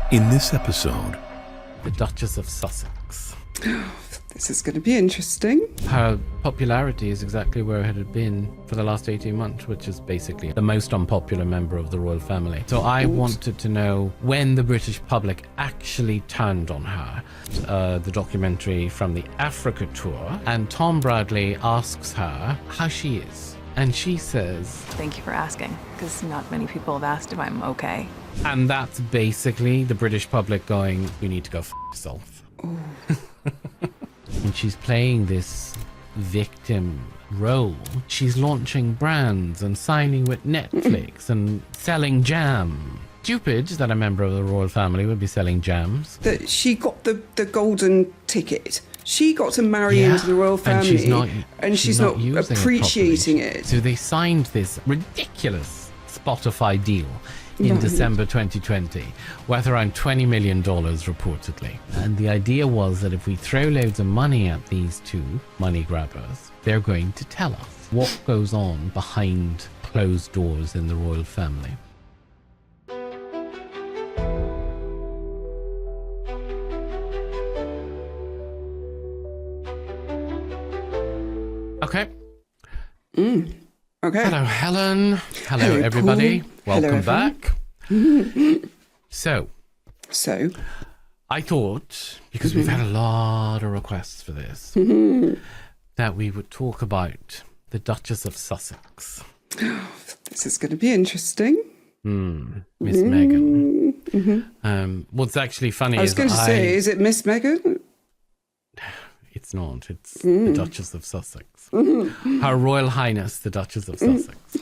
In this episode, the Duchess of Sussex. This is going to be interesting. Her popularity is exactly where it had been for the last 18 months, which is basically the most unpopular member of the royal family. So I wanted to know when the British public actually turned on her. The documentary from the Africa tour, and Tom Bradley asks her how she is. And she says, "Thank you for asking, because not many people have asked if I'm okay." And that's basically the British public going, you need to go f*** yourself. And she's playing this victim role. She's launching brands and signing with Netflix and selling jam. Stupid that a member of the royal family would be selling jams. That she got the golden ticket. She got to marry into the royal family, and she's not appreciating it. So they signed this ridiculous Spotify deal in December 2020, worth around $20 million reportedly. And the idea was that if we throw loads of money at these two money grabbers, they're going to tell us what goes on behind closed doors in the royal family. Okay. Okay. Hello, Helen. Hello, everybody. Paul. Welcome Hello, back. So, I thought, because we've had a lot of requests for this, that we would talk about the Duchess of Sussex. This is going to be interesting. Miss Meghan. What's actually funny is I was going to say, is it Miss Meghan? It's not. It's the Duchess of Sussex. Her Royal Highness, the Duchess of Sussex.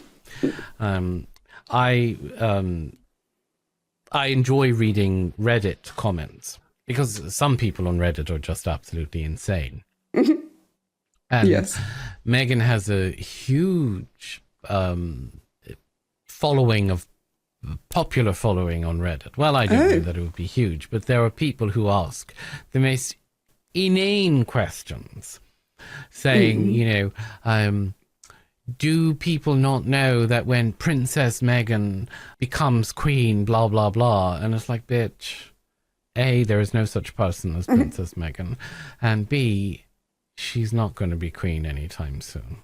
I enjoy reading Reddit comments because some people on Reddit are just absolutely insane. And Yes. Meghan has a huge popular following on Reddit. Well, I don't know that it would be huge, but there are people who ask the most inane questions, saying, do people not know that when Princess Meghan becomes queen, blah, blah, blah? And it's like, bitch, A, there is no such person as Princess Meghan, and B, she's not going to be queen anytime soon.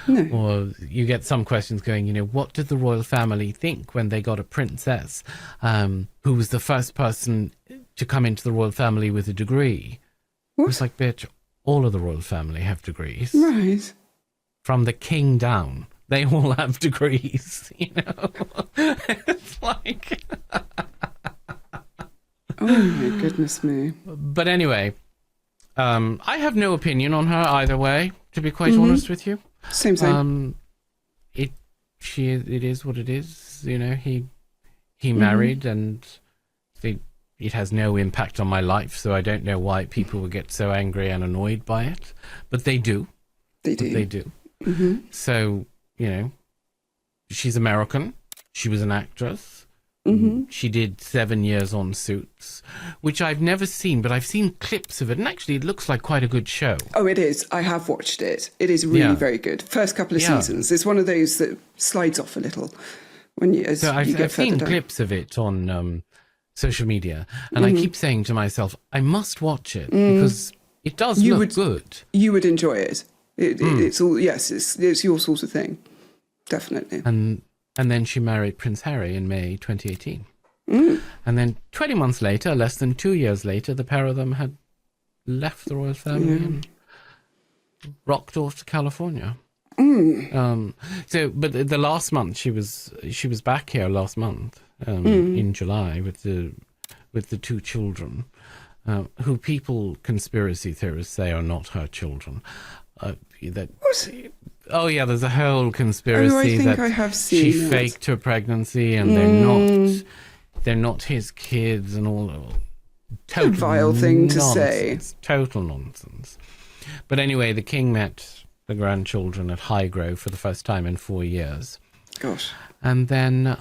No. Or you get some questions going, what did the royal family think when they got a princess who was the first person to come into the royal family with a degree? What? It's like, bitch, all of the royal family have degrees. Right. From the king down, they all have degrees, It's like... Oh, my goodness me. But anyway, I have no opinion on her either way, to be quite honest with you. Same. It is what it is, He married, and it has no impact on my life, so I don't know why people would get so angry and annoyed by it. But they do. They do. So, she's American. She was an actress. She did 7 years on Suits, which I've never seen, but I've seen clips of it, and actually it looks like quite a good show. Oh, it is. I have watched it. It is really very good. First couple of seasons. It's one of those that slides off a little when you get I've further seen down. clips of it on social media, and I keep saying to myself, I must watch it because it does look good. You would enjoy it. It's all it's your sort of thing, definitely. And then she married Prince Harry in May 2018, and then 20 months later, less than 2 years later, the pair of them had left the royal family and rocked off to California. But the last month she was back here last month. In July with the two children, who people, conspiracy theorists, say are not her children. There's a whole conspiracy that I have seen she faked her pregnancy and they're not his kids and all. Total vile thing to nonsense, say. Total nonsense. But anyway, the king met the grandchildren at Highgrove for the first time in 4 years. Gosh. And then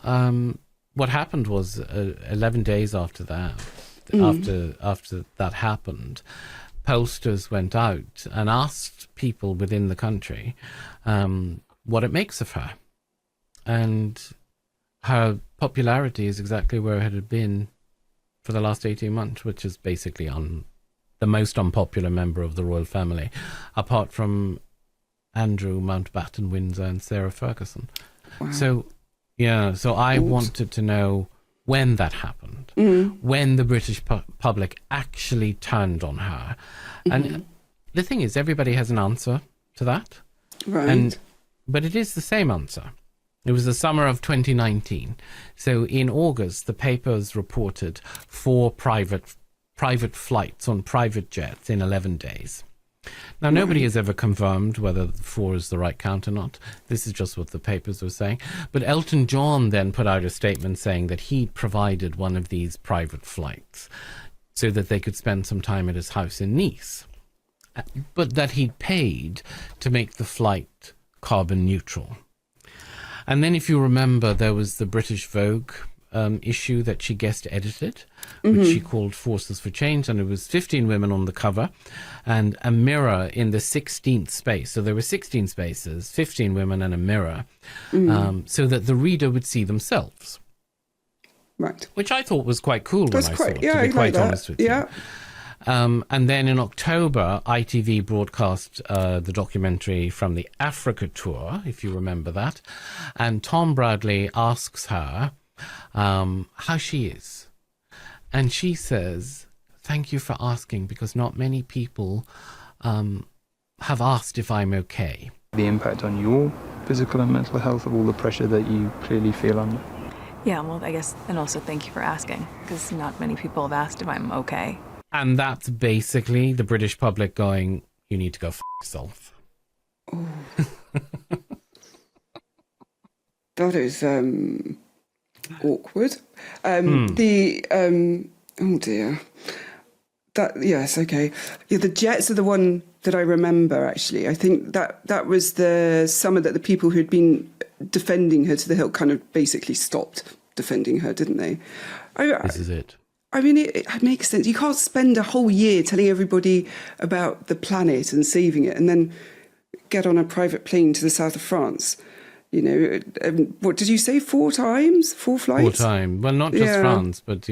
what happened was 11 days after that, after that happened, pollsters went out and asked people within the country what it makes of her. And her popularity is exactly where it had been for the last 18 months, which is basically the most unpopular member of the royal family, apart from Andrew Mountbatten Windsor and Sarah Ferguson. Wow. So I wanted to know when that happened, when the British public actually turned on her. And the thing is, everybody has an answer to that. Right. But it is the same answer. It was the summer of 2019. So in August, the papers reported 4 private flights on private jets in 11 days. Now, nobody has ever confirmed whether 4 is the right count or not. This is just what the papers were saying. But Elton John then put out a statement saying that he provided one of these private flights so that they could spend some time at his house in Nice, but that he'd paid to make the flight carbon neutral. And then, if you remember, there was the British Vogue issue that she guest edited, which she called Forces for Change, and it was 15 women on the cover and a mirror in the 16th space. So there were 16 spaces, 15 women and a mirror, so that the reader would see themselves. Right. Which I thought was quite cool when I saw it, to be quite honest with you. And then in October, ITV broadcast the documentary from the Africa tour, if you remember that. And Tom Bradley asks her how she is. And she says, "Thank you for asking, because not many people have asked if I'm okay." The impact on your physical and mental health of all the pressure that you clearly feel under. Yeah, well, I guess, and also thank you for asking, because not many people have asked if I'm okay. And that's basically the British public going, "You need to go f*** yourself." Oh. That is awkward. Oh dear. Yes, okay. Yeah, the jets are the one that I remember, actually. I think that was the summer that the people who'd been defending her to the hilt kind of basically stopped defending her, didn't they? This is it. I mean, it makes sense. You can't spend a whole year telling everybody about the planet and saving it and then get on a private plane to the south of France. You know, what did you say? 4 times? 4 flights? 4 times. Well, not just France, but,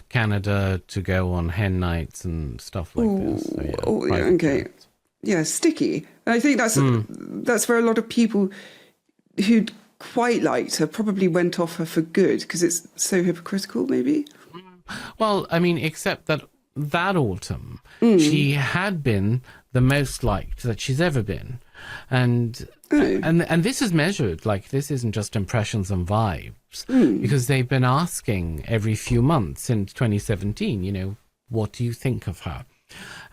Canada to go on hen nights and stuff like this. So, okay. Flights. Yeah, sticky. And I think that's where a lot of people who'd quite liked her probably went off her for good, because it's so hypocritical, maybe. Well, I mean, except that autumn, she had been the most liked that she's ever been. And this is measured, like, this isn't just impressions and vibes, because they've been asking every few months since 2017, what do you think of her?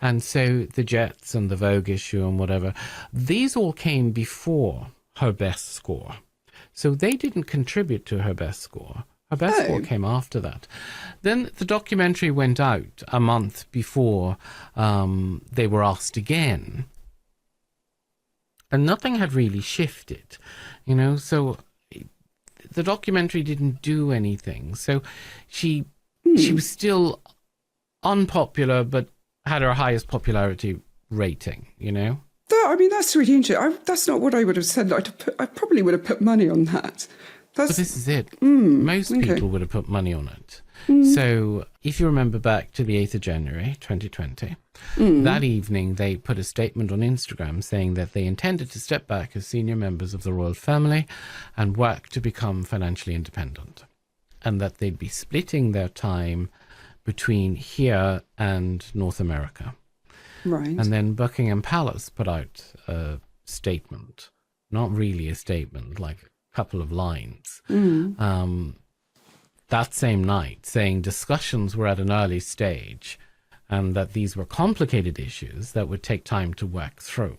And so the Jets and the Vogue issue and whatever, these all came before her best score. So they didn't contribute to her best score. Her best score came after that. Then the documentary went out a month before they were asked again. And nothing had really shifted, so the documentary didn't do anything. So she was still unpopular, but had her highest popularity rating, That's really interesting. That's not what I would have said. I probably would have put money on that. But this is it. Most people would have put money on it. So if you remember back to the 8th of January, 2020, that evening they put a statement on Instagram saying that they intended to step back as senior members of the royal family and work to become financially independent, and that they'd be splitting their time between here and North America. Right. And then Buckingham Palace put out a statement, not really a statement, like a couple of lines, that same night, saying discussions were at an early stage and that these were complicated issues that would take time to work through.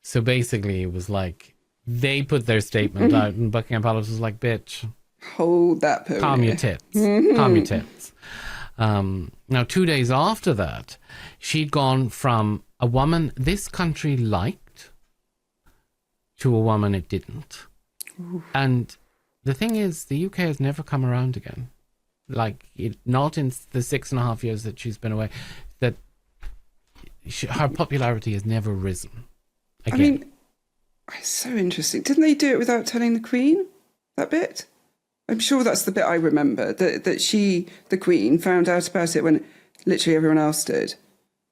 So basically it was like they put their statement out and Buckingham Palace was like, bitch, hold that pony. Calm your tits. Calm your tits. Now, 2 days after that, she'd gone from a woman this country liked to a woman it didn't. Oof. And the thing is, the UK has never come around again. Not in the 6.5 years that she's been away, that her popularity has never risen again. I mean, it's so interesting. Didn't they do it without telling the Queen, that bit? I'm sure that's the bit I remember, that she, the Queen, found out about it when literally everyone else did.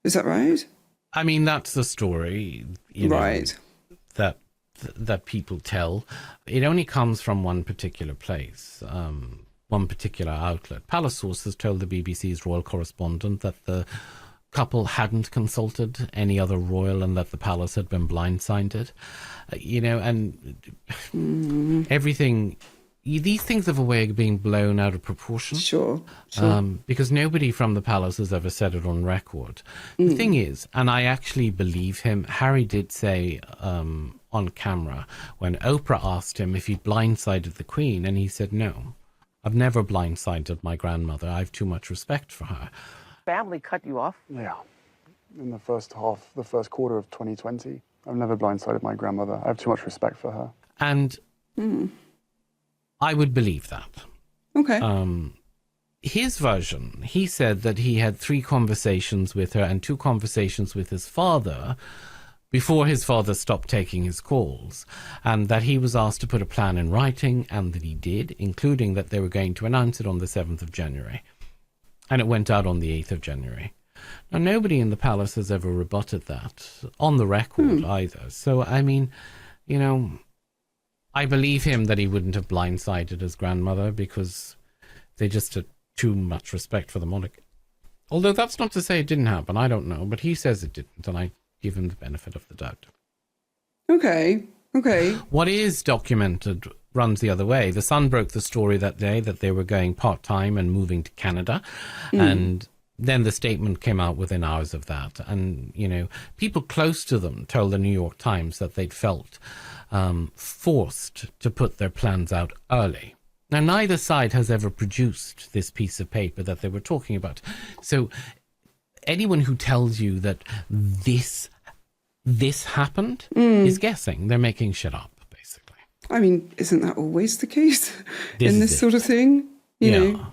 Is that right? I mean, that's the story, you know, Right. that people tell. It only comes from one particular place, one particular outlet. Palace sources told the BBC's royal correspondent that the couple hadn't consulted any other royal and that the palace had been blindsided. You know, and everything... These things have a way of being blown out of proportion. Sure. Because nobody from the palace has ever said it on record. The thing is, and I actually believe him, Harry did say on camera when Oprah asked him if he'd blindsided the Queen, and he said, no, I've never blindsided my grandmother. I have too much respect for her. Family cut you off? Yeah. In the first quarter of 2020, I've never blindsided my grandmother. I have too much respect for her. And I would believe that. Okay. His version, he said that he had 3 conversations with her and 2 conversations with his father before his father stopped taking his calls, and that he was asked to put a plan in writing, and that he did, including that they were going to announce it on the 7th of January. And it went out on the 8th of January. Now, nobody in the palace has ever rebutted that on the record either. So, I mean, you know, I believe him that he wouldn't have blindsided his grandmother because they just had too much respect for the monarchy. Although that's not to say it didn't happen. I don't know. But he says it didn't, and I give him the benefit of the doubt. Okay. What is documented runs the other way. The Sun broke the story that day that they were going part-time and moving to Canada. And then the statement came out within hours of that. And, you know, people close to them told the New York Times that they'd felt forced to put their plans out early. Now, neither side has ever produced this piece of paper that they were talking about. So anyone who tells you that this happened is guessing. They're making shit up, basically. I mean, isn't that always the case This in is this it. sort of thing? You Yeah. know?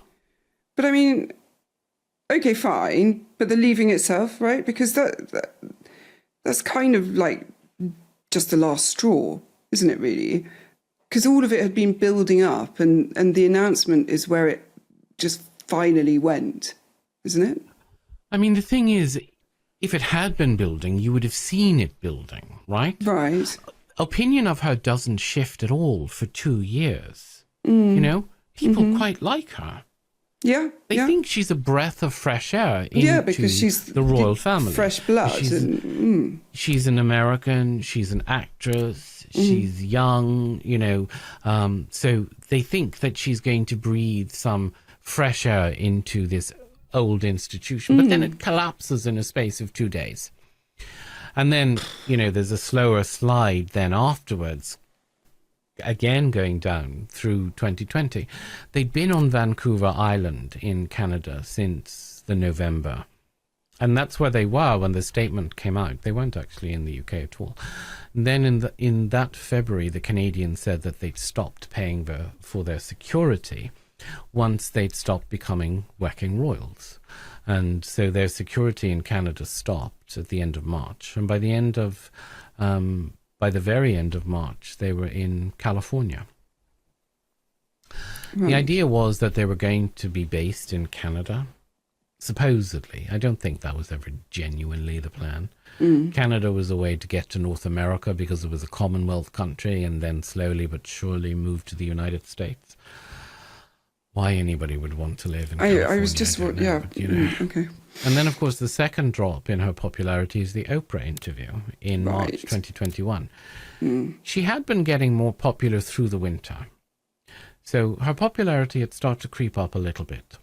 But I mean, okay, fine. But the leaving itself, right? Because that's kind of like just the last straw, isn't it, really? Because all of it had been building up, and the announcement is where it just finally went, isn't it? I mean, the thing is, if it had been building, you would have seen it building, right? Right. Opinion of her doesn't shift at all for 2 years. You know, people quite like her. Yeah. They yeah. think she's a breath of fresh air into because she's the royal family. fresh blood. She's an American, she's an actress, she's young, you know, so they think that she's going to breathe some fresh air into this old institution, but then it collapses in a space of 2 days. And then, you know, there's a slower slide then afterwards, again going down through 2020. They'd been on Vancouver Island in Canada since the November. And that's where they were when the statement came out. They weren't actually in the UK at all. And then in that February, the Canadians said that they'd stopped paying for their security once they'd stopped becoming working royals. And so their security in Canada stopped at the end of March. And by the very end of March, they were in California. The idea was that they were going to be based in Canada, supposedly. I don't think that was ever genuinely the plan. Canada was a way to get to North America because it was a Commonwealth country, and then slowly but surely move to the United States. Why anybody would want to live in California, I was just, I don't know, but, you know. okay. And then, of course, the second drop in her popularity is the Oprah interview in March 2021. She had been getting more popular through the winter. So her popularity had started to creep up a little bit.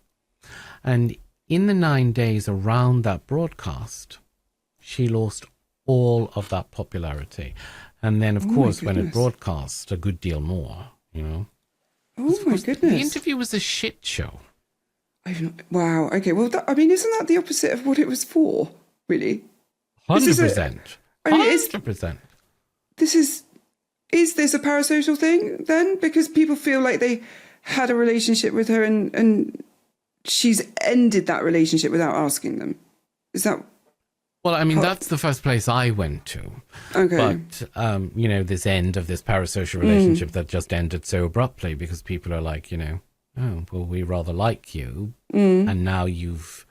And in the 9 days around that broadcast, she lost all of that popularity. And then, of course, when it broadcast, a good deal more, you know. Oh, my goodness. The interview was a shit show. Wow. Okay. Well, I mean, isn't that the opposite of what it was for, really? 100%. I mean, 100%. Is this a parasocial thing then? Because people feel like they had a relationship with her and she's ended that relationship without asking them. Is that... Well, I mean, that's the first place I went to. Okay. But, this end of this parasocial relationship that just ended so abruptly because people are like, oh, well, we rather like you. And now you've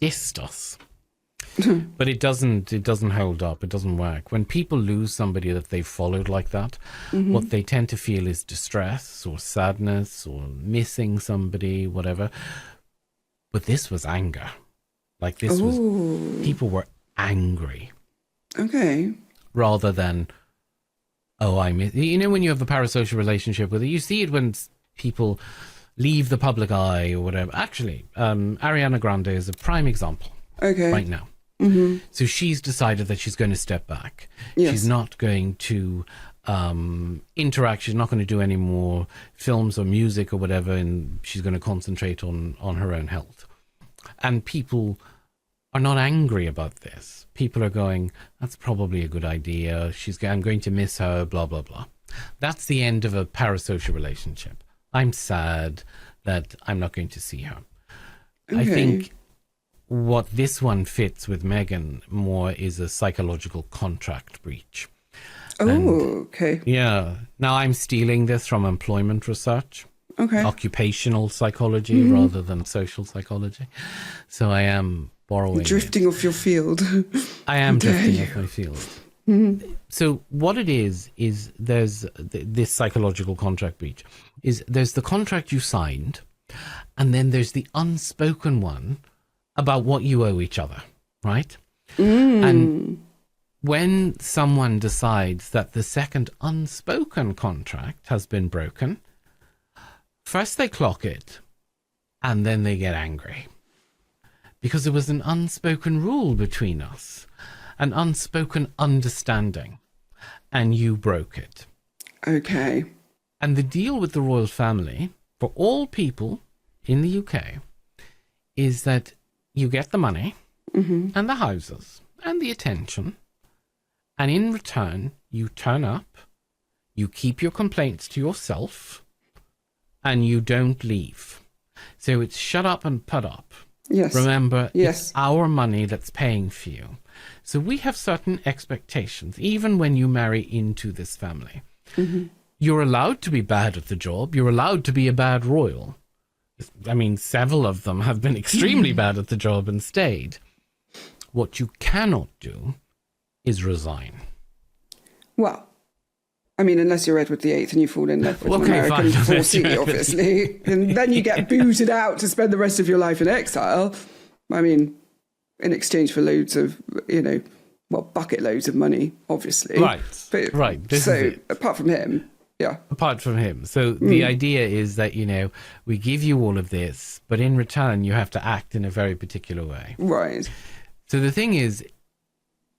dissed us. But it doesn't hold up. It doesn't work. When people lose somebody that they've followed like that, what they tend to feel is distress or sadness or missing somebody, whatever. But this was anger. Like this was, people were angry. Okay. Rather than, oh, I miss. When you have a parasocial relationship with it, you see it when people leave the public eye or whatever. Actually, Ariana Grande is a prime example. Okay. Right now. So she's decided that she's going to step back. Yes. She's not going to interact. She's not going to do any more films or music or whatever, and she's going to concentrate on her own health. And people are not angry about this. People are going, that's probably a good idea. I'm going to miss her, blah, blah, blah. That's the end of a parasocial relationship. I'm sad that I'm not going to see her. Okay. I think what this one fits with Meghan more is a psychological contract breach. Okay. Yeah. Now I'm stealing this from employment research. Okay. Occupational psychology rather than social psychology. So I am borrowing. Drifting off your field. I am drifting off my field. So what it is there's this psychological contract breach. There's the contract you signed, and then there's the unspoken one about what you owe each other, right? And when someone decides that the second unspoken contract has been broken, first they clock it, and then they get angry. Because there was an unspoken rule between us, an unspoken understanding, and you broke it. Okay. And the deal with the royal family, for all people in the UK, is that you get the money and the houses and the attention, and in return, you turn up, you keep your complaints to yourself, and you don't leave. So it's shut up and put up. Yes. Remember, Yes. it's our money that's paying for you. So we have certain expectations, even when you marry into this family. You're allowed to be bad at the job. You're allowed to be a bad royal. I mean, several of them have been extremely bad at the job and stayed. What you cannot do is resign. Well, I mean, unless you're Edward VIII and you fall in love with an Okay, American fine. 4C, obviously, and then you get booted out to spend the rest of your life in exile. I mean, in exchange for loads of, bucket loads of money, obviously. Right, But, right. This so, is it. apart from him, yeah. Apart from him. So the idea is that, we give you all of this, but in return, you have to act in a very particular way. Right. So the thing is,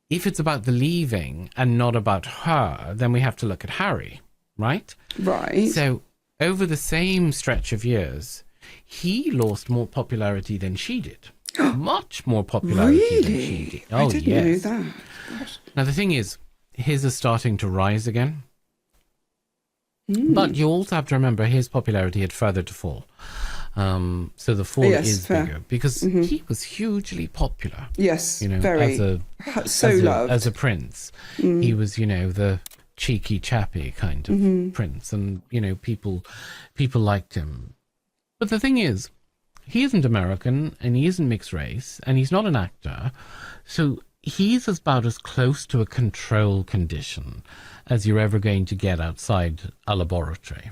if it's about the leaving and not about her, then we have to look at Harry, right? Right. So over the same stretch of years, he lost more popularity than she did. Much more popularity than she did. I didn't know that. Gosh. Now, the thing is, his is starting to rise again. But you also have to remember his popularity had further to fall. So the fall is fair. bigger because he was hugely popular. Yes, as very. Loved. as a prince. He was, the cheeky chappy kind of prince, and people liked him. But the thing is, he isn't American and he isn't mixed race and he's not an actor, so he's about as close to a control condition as you're ever going to get outside a laboratory.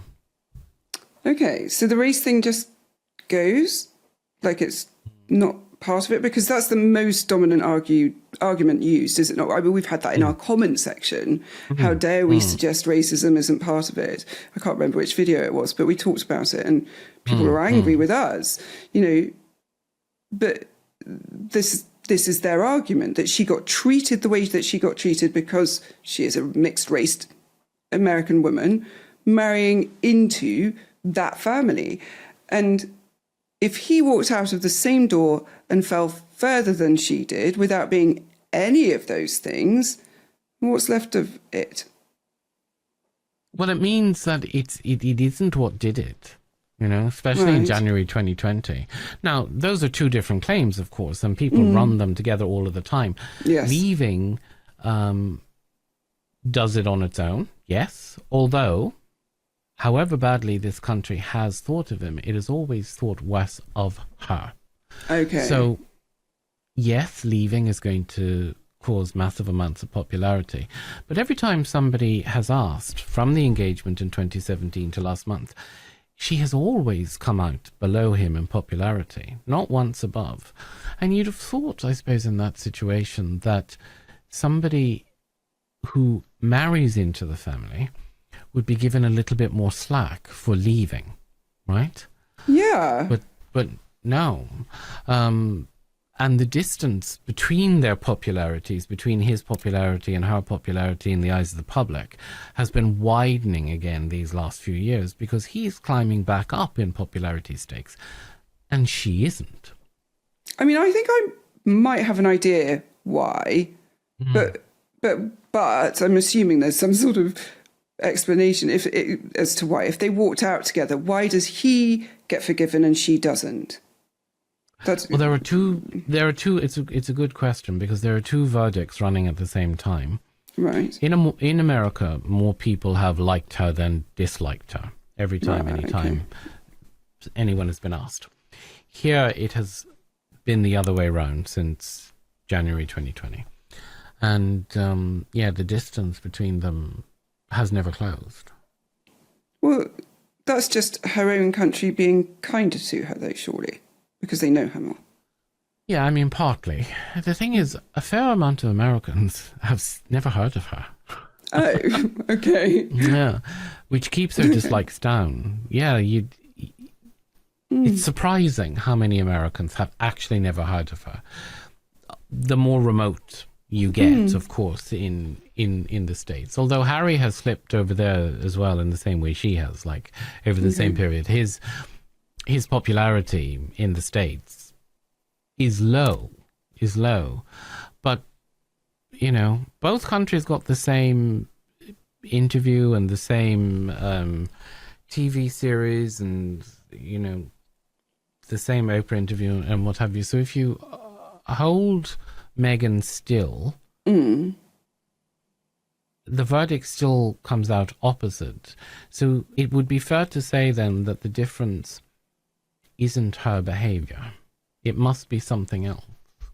Okay, so the race thing just goes like it's not part of it, because that's the most dominant argument used, is it not? I mean, we've had that in our comment section. How dare we suggest racism isn't part of it? I can't remember which video it was, but we talked about it and people were angry with us, but this is their argument, that she got treated the way that she got treated because she is a mixed-race American woman marrying into that family. And if he walked out of the same door and fell further than she did without being any of those things, what's left of it? Well, it means that it isn't what did it. especially in Right. January 2020. Now, those are two different claims, of course, and people run them together all of the time. Yes. Leaving does it on its own, yes, although, however badly this country has thought of him, it has always thought worse of her. Okay. So, yes, leaving is going to cause massive amounts of popularity. But every time somebody has asked, from the engagement in 2017 to last month, she has always come out below him in popularity, not once above. And you'd have thought, I suppose, in that situation, that somebody who marries into the family would be given a little bit more slack for leaving, right? Yeah. But no. And the distance between their popularities, between his popularity and her popularity in the eyes of the public, has been widening again these last few years because he's climbing back up in popularity stakes and she isn't. I mean, I think I might have an idea why, but I'm assuming there's some sort of explanation as to why. If they walked out together, why does he get forgiven and she doesn't? Well, there are two. It's a good question because there are two verdicts running at the same time. Right. In America, more people have liked her than disliked her every time, Right, anytime anyone has been asked. Here, it has been the other way around since January 2020, and the distance between them has never closed. Well, that's just her own country being kinder to her, though, surely. Because they know her more. Yeah, I mean, partly. The thing is, a fair amount of Americans have never heard of her. Oh, okay. Yeah, which keeps her dislikes down. Yeah, it's surprising how many Americans have actually never heard of her. The more remote you get, of course, in the States. Although Harry has slipped over there as well in the same way she has, like over the same period. His popularity in the States is low, but, both countries got the same interview and the same TV series and, the same Oprah interview and what have you. So if you hold Meghan still, the verdict still comes out opposite. So it would be fair to say then that the difference isn't her behaviour. It must be something else.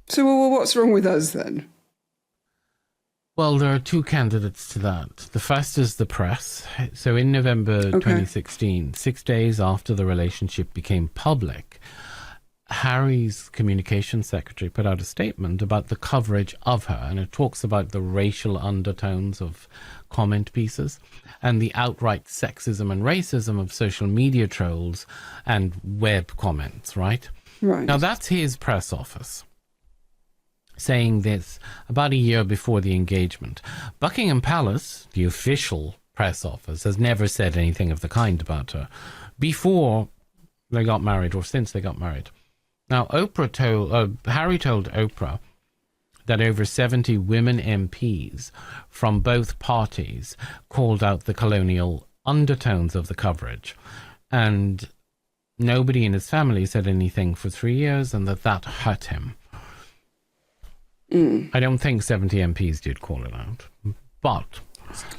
So well, what's wrong with us then? Well, there are two candidates to that. The first is the press. So in November 2016, 6 days after the relationship became public, Harry's communications secretary put out a statement about the coverage of her, and it talks about the racial undertones of comment pieces and the outright sexism and racism of social media trolls and web comments, right? Right. Now, that's his press office saying this about a year before the engagement. Buckingham Palace, the official press office, has never said anything of the kind about her before they got married or since they got married. Now, Harry told Oprah that over 70 women MPs from both parties called out the colonial undertones of the coverage, and nobody in his family said anything for 3 years, and that hurt him. I don't think 70 MPs did call it out, but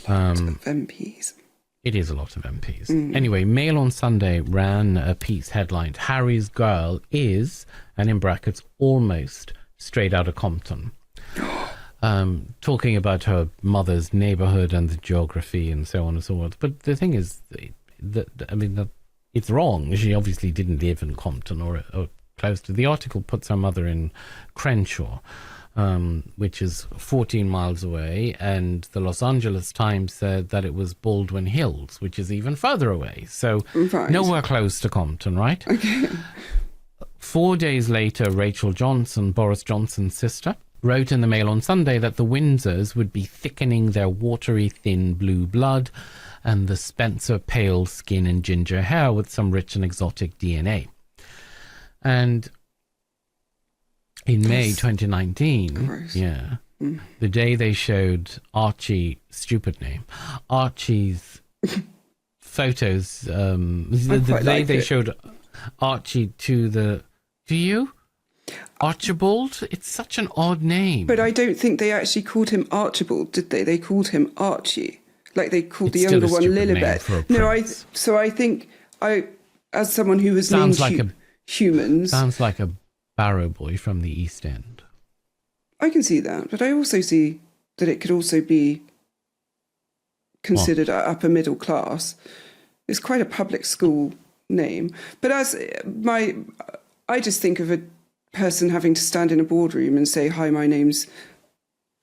of MPs. it is a lot of MPs. Anyway, Mail on Sunday ran a piece headlined, "Harry's girl is," and in brackets, "almost straight out of Compton." Talking about her mother's neighborhood and the geography and so on and so forth. But the thing is, it's wrong. She obviously didn't live in Compton or close to. The article puts her mother in Crenshaw, which is 14 miles away, and the Los Angeles Times said that it was Baldwin Hills, which is even further away. So nowhere close to Compton, right? Okay. 4 days later, Rachel Johnson, Boris Johnson's sister, wrote in the Mail on Sunday that the Windsors would be thickening their watery, thin blue blood and the Spencer pale skin and ginger hair with some rich and exotic DNA. And in May 2019, the day they showed Archie, stupid name, Archie's photos. The day they showed Archie to you? Archibald? It's such an odd name. But I don't think they actually called him Archibald, did they? They called him Archie. Like they called the younger one Lilibet. No, I think as someone who has named humans. Sounds like a barrow boy from the East End. I can see that, but I also see that it could also be considered upper middle class. It's quite a public school name. But I just think of a person having to stand in a boardroom and say, "Hi, my name's,"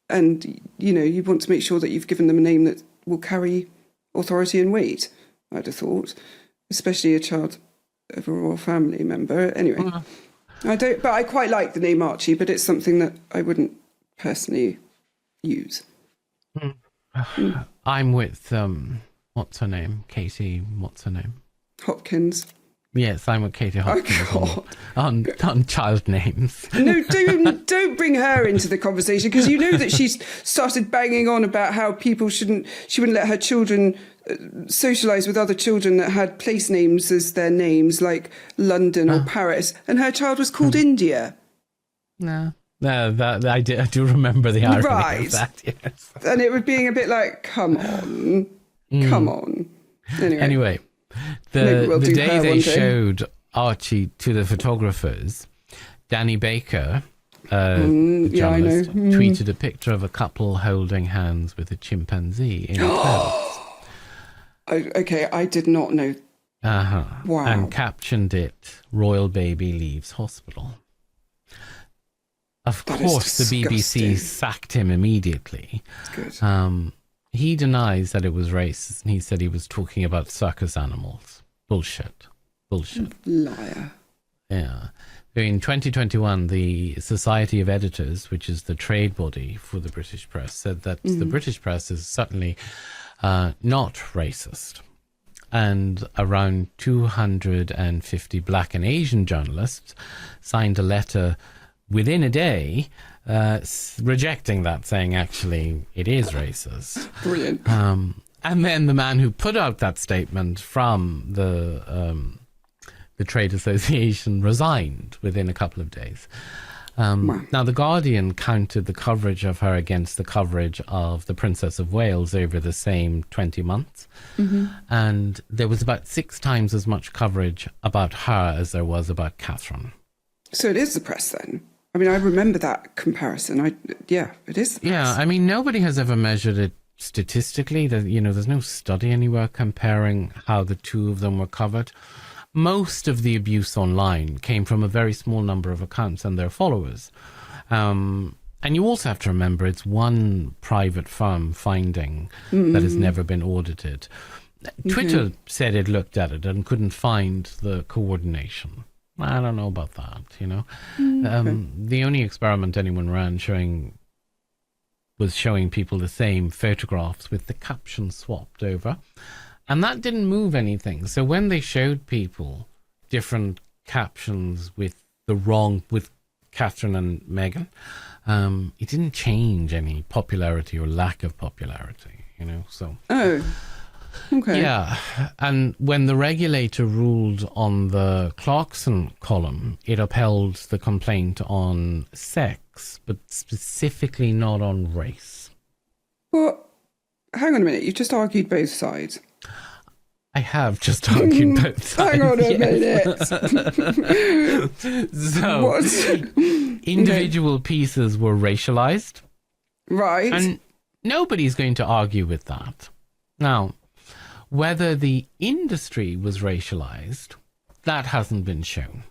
and you want to make sure that you've given them a name that will carry authority and weight. I'd have thought, especially a child of a royal family member. Anyway, but I quite like the name Archie, but it's something that I wouldn't personally use. I'm with what's her name? Katie. What's her name? Hopkins. Yes, I'm with Katie Hopkins on child names. No, don't bring her into the conversation, because you know that she's started banging on about how she wouldn't let her children socialise with other children that had place names as their names, like London or Paris, and her child was called India. No, I do remember the irony of that. Yes, and it was being a bit like, come on. Anyway. The day they showed Archie to the photographers, Danny Baker, the journalist, tweeted a picture of a couple holding hands with a chimpanzee in clothes. Okay, I did not know. Wow. And captioned it, "Royal baby leaves hospital." Of course, the BBC sacked him immediately. That's good. He denies that it was racist, and he said he was talking about circus animals. Bullshit. Liar. Yeah. In 2021, the Society of Editors, which is the trade body for the British press, said that the British press is certainly not racist. And around 250 black and Asian journalists signed a letter within a day rejecting that, saying actually it is racist. Brilliant. And then the man who put out that statement from the trade association resigned within a couple of days. Now, The Guardian counted the coverage of her against the coverage of the Princess of Wales over the same 20 months. And there was about 6 times as much coverage about her as there was about Catherine. So it is the press then? I mean, I remember that comparison. It is the press. Yeah, I mean, nobody has ever measured it statistically. There's no study anywhere comparing how the two of them were covered. Most of the abuse online came from a very small number of accounts and their followers. And you also have to remember it's one private firm finding that has never been audited. Twitter said it looked at it and couldn't find the coordination. I don't know about that, The only experiment anyone ran was showing people the same photographs with the caption swapped over. And that didn't move anything. So when they showed people different captions with Catherine and Meghan, it didn't change any popularity or lack of popularity, so. Oh, okay. Yeah. And when the regulator ruled on the Clarkson column, it upheld the complaint on sex, but specifically not on race. Well, hang on a minute. You've just argued both sides. I have just argued both sides. Hang on a minute. So, individual pieces were racialized. Right. And nobody's going to argue with that. Now, whether the industry was racialized, that hasn't been shown.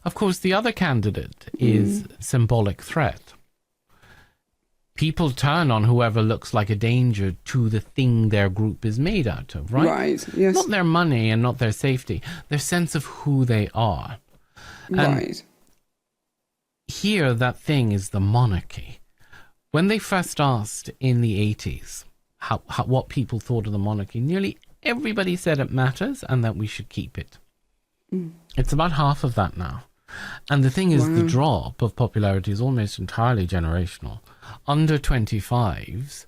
Of course, the other candidate is symbolic threat. People turn on whoever looks like a danger to the thing their group is made out of, right? Right, yes. Not their money and not their safety, their sense of who they are. Right. And here, that thing is the monarchy. When they first asked in the 80s what people thought of the monarchy, nearly everybody said it matters and that we should keep it. It's about half of that now. And the thing is, the drop of popularity is almost entirely generational. Under 25s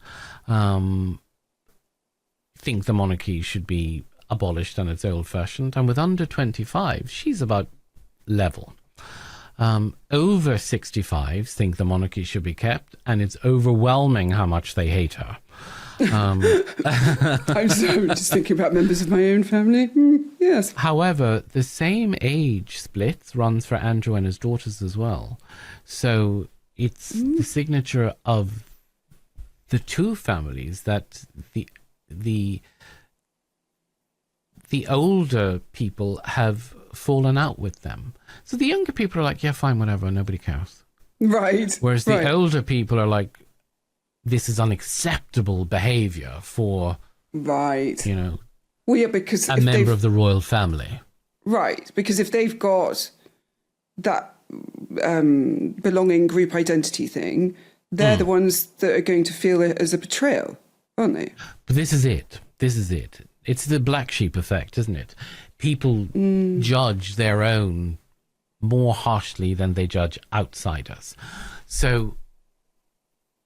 think the monarchy should be abolished and it's old-fashioned. And with under 25, she's about level. Over 65s think the monarchy should be kept, and it's overwhelming how much they hate her. I'm just thinking about members of my own family. Yes. However, the same age splits runs for Andrew and his daughters as well. So it's the signature of the two families that the older people have fallen out with them. So the younger people are like, yeah, fine, whatever, nobody cares. Right. Whereas the older people are like, this is unacceptable behaviour for, right. you know, well, yeah, because a member of the royal family. Right, because if they've got that belonging group identity thing, they're the ones that are going to feel it as a betrayal, aren't they? But this is it. This is it. It's the black sheep effect, isn't it? People judge their own more harshly than they judge outsiders. So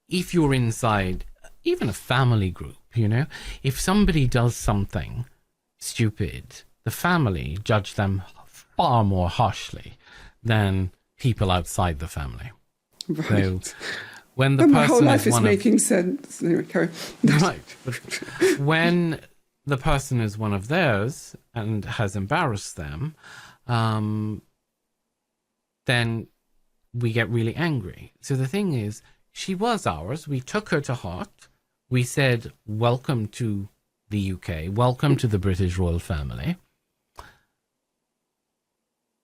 if you're inside even a family group, you know, if somebody does something stupid, the family judge them far more harshly than people outside the family. Right. So when the But person my whole life is one making sense. Anyway, carry on. right, but when the person is one of theirs and has embarrassed them, then we get really angry. So the thing is, she was ours. We took her to heart. We said, welcome to the UK. Welcome to the British royal family.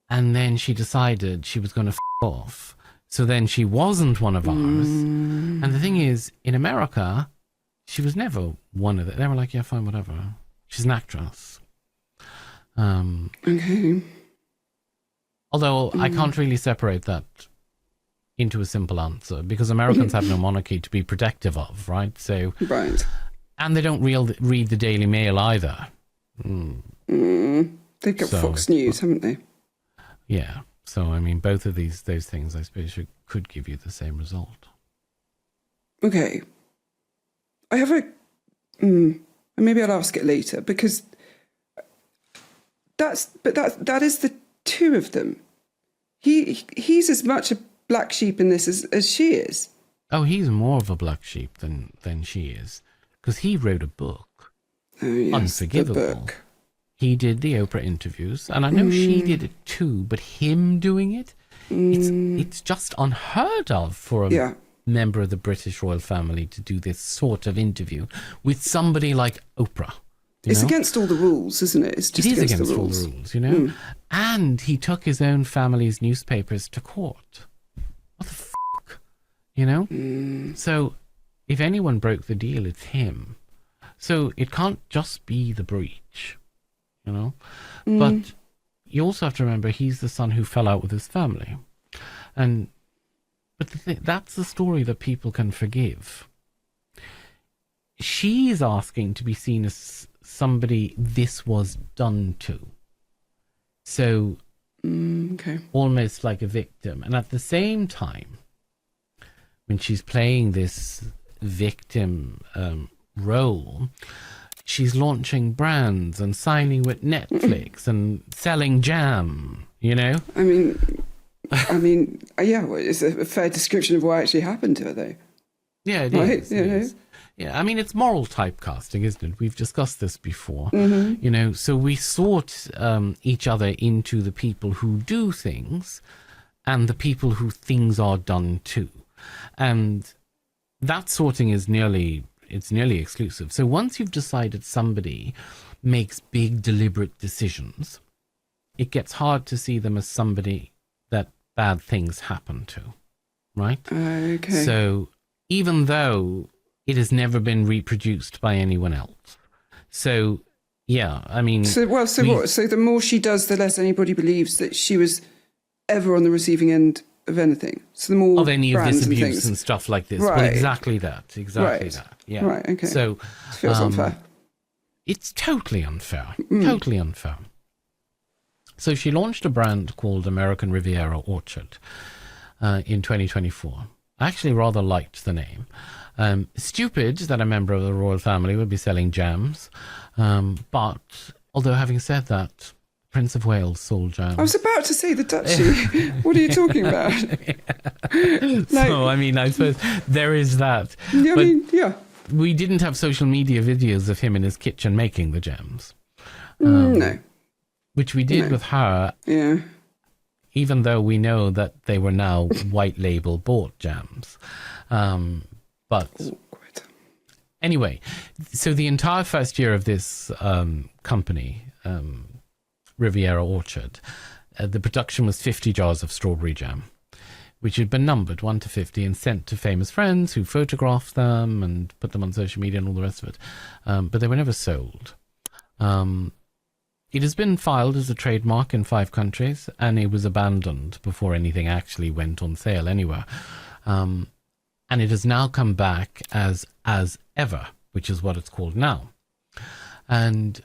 And then she decided she was going to f*** off. So then she wasn't one of ours. And the thing is, in America, she was never one of them. They were like, yeah, fine, whatever. She's an actress. Okay. Although I can't really separate that into a simple answer, because Americans have no monarchy to be protective of, right? So, Right. and they don't read the Daily Mail either. They've got Fox News, haven't they? Yeah. So, I mean, both of those things, I suppose, could give you the same result. Okay. I have maybe I'll ask it later, because that is the two of them. He's as much a black sheep in this as she is. Oh, he's more of a black sheep than she is, because he wrote a book, Oh, yes, Unforgivable. the book. He did the Oprah interviews, and I know she did it too, but him doing it, it's just unheard of for a member of the British royal family to do this sort of interview with somebody like Oprah. It's against all the rules, isn't it? It's just it is against the all rules. the rules, you know? And he took his own family's newspapers to court. What the fuck? You know? So if anyone broke the deal, it's him. So it can't just be the breach, you know? But you also have to remember he's the son who fell out with his family. But that's the story that people can forgive. She's asking to be seen as somebody this was done to. So almost like a victim. And at the same time, when she's playing this victim role, she's launching brands and signing with Netflix and selling jam, you know? I mean, yeah, well, it's a fair description of what actually happened to her, though. Yeah, it Right, is. It is. Yeah, I mean, it's moral typecasting, isn't it? We've discussed this before. You know, so we sort each other into the people who do things and the people who things are done to. And that sorting is nearly exclusive. So once you've decided somebody makes big, deliberate decisions, it gets hard to see them as somebody that bad things happen to, right? Okay. So even though it has never been reproduced by anyone else. So, yeah, I mean... So what? So the more she does, the less anybody believes that she was ever on the receiving end of anything. So the more of any of this brands abuse and stuff like this. Right. Well, exactly that. That. Yeah. Right, okay. So... It feels unfair. It's totally unfair. Totally unfair. So she launched a brand called American Riviera Orchard in 2024. I actually rather liked the name. Stupid that a member of the royal family would be selling jams. But, although having said that, Prince of Wales sold jams. I was about to say the Duchy. What are you talking about? So, I mean, I suppose there is that. Yeah, but yeah. we didn't have social media videos of him in his kitchen making the jams. No. Which we did with her. Yeah. Even though we know that they were now white label bought jams. But Awkward. anyway, so the entire first year of this company, Riviera Orchard, the production was 50 jars of strawberry jam, which had been numbered 1 to 50 and sent to famous friends who photographed them and put them on social media and all the rest of it. But they were never sold. It has been filed as a trademark in 5 countries, and it was abandoned before anything actually went on sale anywhere. And it has now come back as ever, which is what it's called now. And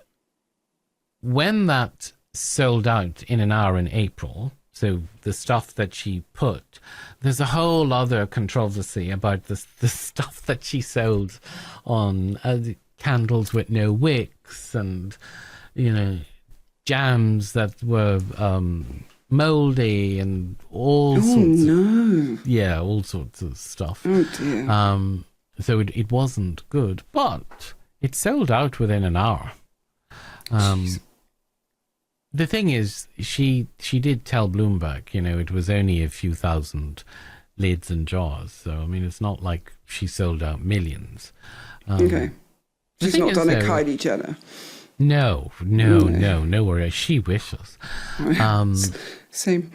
when that sold out in an hour in April, so the stuff that she put, there's a whole other controversy about the stuff that she sold on candles with no wicks and, jams that were moldy and all sorts of, all sorts of stuff. Oh dear. So it wasn't good, but it sold out within an hour. The thing is, she did tell Bloomberg, it was only a few thousand lids and jars. So I mean, it's not like she sold out millions. Okay. She's not done a Kylie Jenner. No worries. She wishes. Same.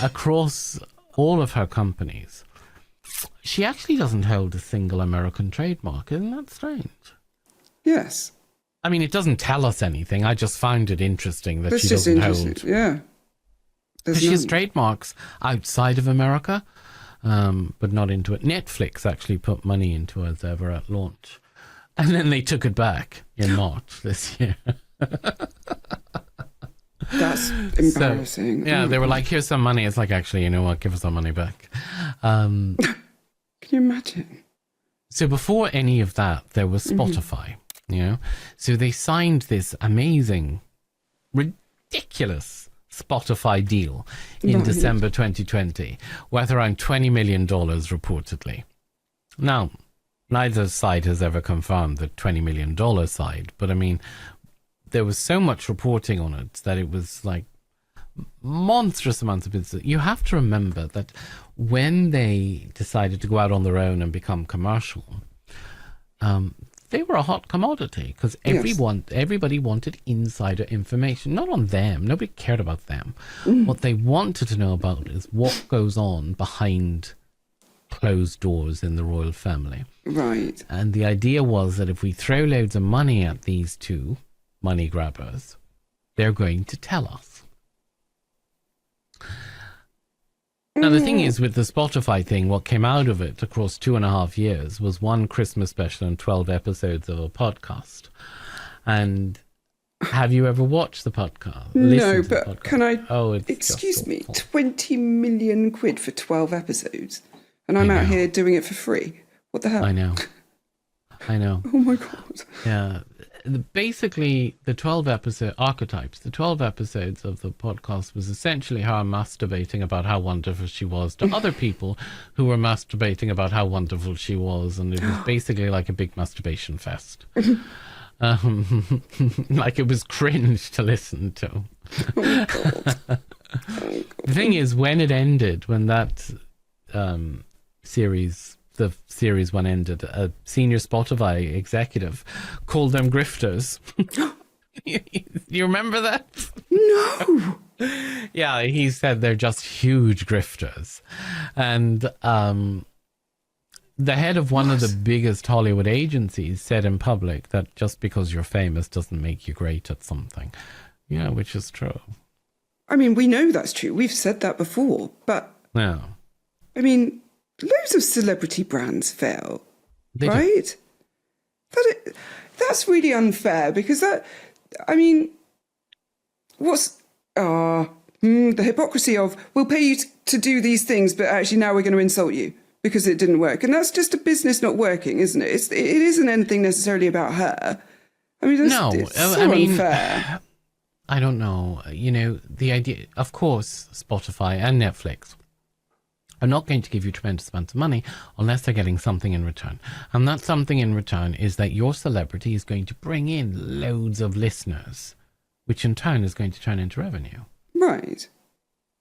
Across all of her companies, she actually doesn't hold a single American trademark. Isn't that strange? Yes. I mean, it doesn't tell us anything. I just find it interesting that That's she just doesn't interesting. hold. Yeah. Because she has trademarks outside of America, but not into it. Netflix actually put money into hers ever at launch. And then they took it back in March this year. That's embarrassing. So, they were like, here's some money. It's like, actually, you know what? Give us our money back. Can you imagine? So before any of that, there was Spotify, So they signed this amazing, ridiculous Spotify deal in December 2020, worth around $20 million reportedly. Now, neither side has ever confirmed the $20 million side, but I mean, there was so much reporting on it that it was like monstrous amounts of business. You have to remember that when they decided to go out on their own and become commercial, they were a hot commodity because everybody wanted insider information, not on them. Nobody cared about them. What they wanted to know about is what goes on behind closed doors in the royal family. Right. And the idea was that if we throw loads of money at these two money grabbers, they're going to tell us. Now, the thing is, with the Spotify thing, what came out of it across 2.5 years was 1 Christmas special and 12 episodes of a podcast. And have you ever watched the podcast? No, but podcast? Can I... Oh, it's excuse me, 20 million quid for 12 episodes? And I'm out here doing it for free. What the hell? I know. Oh my God. Yeah. Basically, the 12 episode archetypes, the 12 episodes of the podcast was essentially her masturbating about how wonderful she was to other people who were masturbating about how wonderful she was. And it was basically like a big masturbation fest. Like it was cringe to listen to. Oh my God. The thing is, when it ended, when that the series one ended, a senior Spotify executive called them grifters. You remember that? No. Yeah, he said they're just huge grifters. And the head of one of the biggest Hollywood agencies said in public that just because you're famous doesn't make you great at something. Yeah, which is true. I mean, we know that's true. We've said that before. But, Yeah. I mean, loads of celebrity brands fail, They do. right? That's really unfair because The hypocrisy of, we'll pay you to do these things, but actually now we're going to insult you because it didn't work. And that's just a business not working, isn't it? It isn't anything necessarily about her. I mean, it's so unfair. I don't know. The idea, of course, Spotify and Netflix are not going to give you tremendous amounts of money unless they're getting something in return. And that something in return is that your celebrity is going to bring in loads of listeners, which in turn is going to turn into revenue. Right.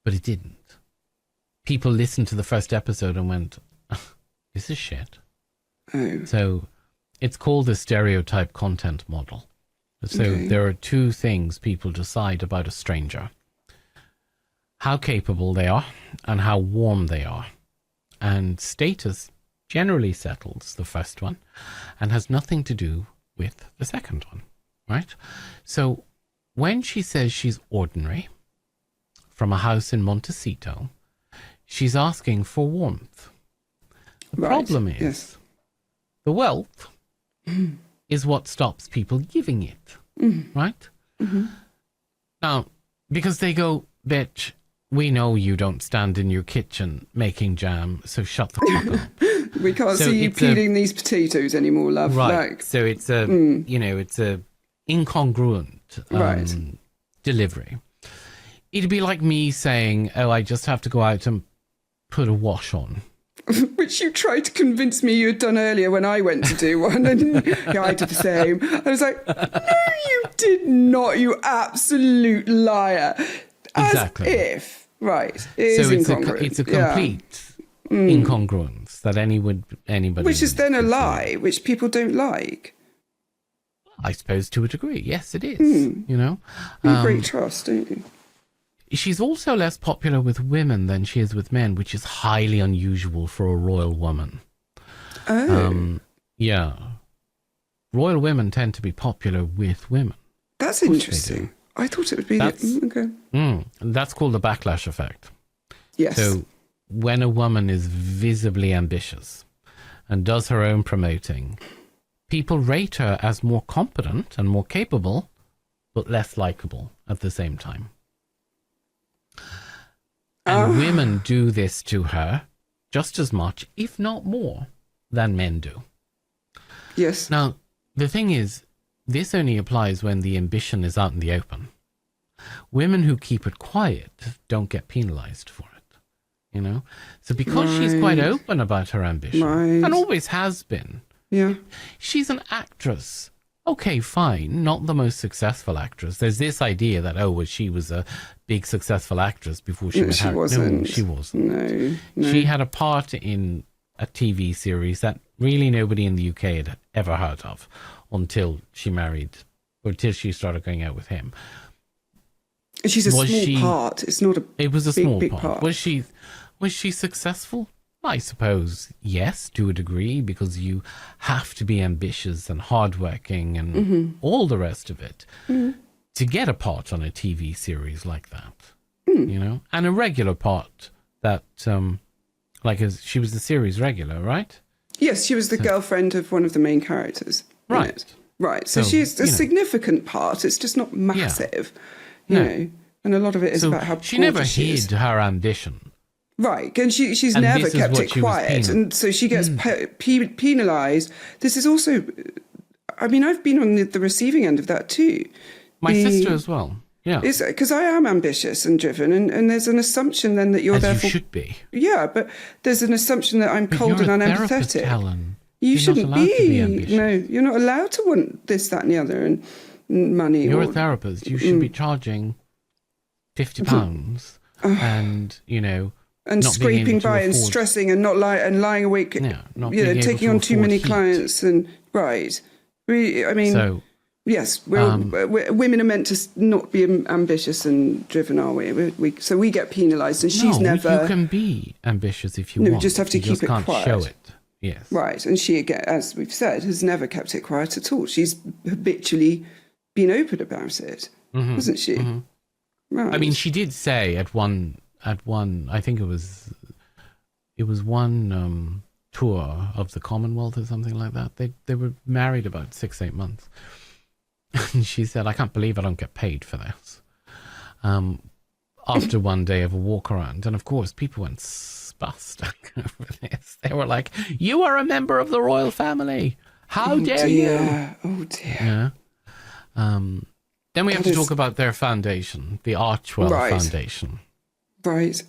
But it didn't. People listened to the first episode and went, this is shit. Oh. So it's called the stereotype content model. So there are two things people decide about a stranger: how capable they are and how warm they are. And status generally settles the first one and has nothing to do with the second one, right? So when she says she's ordinary, from a house in Montecito, she's asking for warmth. The problem is the wealth is what stops people giving it, right? Mm-hmm. Now, because they go, bitch, we know you don't stand in your kitchen making jam, so shut the fuck up. We can't see you peeling these potatoes anymore, love. Right. Like, so it's a, it's a incongruent delivery. It'd be like me saying, oh, I just have to go out and put a wash on. Which you tried to convince me you had done earlier when I went to do one, and yeah, I did the same. I was like, no, you did not, you absolute liar. Exactly. As if, right, it is incongruent. It's a complete incongruence that anybody... Which is then a lie, which people don't like. I suppose to a degree, yes, it is, You great trust, don't you? She's also less popular with women than she is with men, which is highly unusual for a royal woman. Oh. Yeah. Royal women tend to be popular with women. That's interesting. I thought it would be... okay. That's called the backlash effect. Yes. So when a woman is visibly ambitious and does her own promoting, people rate her as more competent and more capable, but less likable at the same time. And women do this to her just as much, if not more, than men do. Yes. Now, the thing is, this only applies when the ambition is out in the open. Women who keep it quiet don't get penalized for it, So because she's quite open about her ambition, and always has been, she's an actress. Okay, fine, not the most successful actress. There's this idea that, she was a big successful actress before she met Harry. Wasn't. No, she wasn't. No. She had a part in a TV series that really nobody in the UK had ever heard of until she married, or until she started going out with him. She's a small part. It's not a It was a small big part. Was she successful? I suppose, yes, to a degree, because you have to be ambitious and hardworking and all the rest of it to get a part on a TV series like that, and a regular part that, she was the series regular, right? Yes, she was the girlfriend of one of the main characters. Right. Right. So she's a significant part. It's just not massive, you know, and a lot of it is about how she never hid her ambition. Right, and she's never kept it quiet, and so she gets penalised. This is also, I mean, I've been on the receiving end of that too. My sister as well, yeah. Because I am ambitious and driven, and there's an assumption then that you're therefore... you should be. Yeah, but there's an assumption that I'm cold and unempathetic. Helen. You shouldn't not allowed to be ambitious. No, you're not allowed to want this, that and the other, and money. You're a therapist. You should be charging £50 and, and not scraping by and stressing and lying awake, taking on too many clients and yes, women are meant to not be ambitious and driven, are we? So we get penalised, and she's never. You can be ambitious if you want. You just have to keep it quiet. Can't show it. Yes. Right, and she, again, as we've said, has never kept it quiet at all. She's habitually been open about it, hasn't she? Mm-hmm. Right. I mean, she did say at one, I think it was one tour of the Commonwealth or something like that. They were married about 6-8 months, and she said, "I can't believe I don't get paid for this." after one day of a walk around. And of course, people went spastic over this. They were like, "You are a member of the royal family. How dare you?" Oh dear. Yeah. Then we have to talk about their foundation, the Archewell Foundation. Right.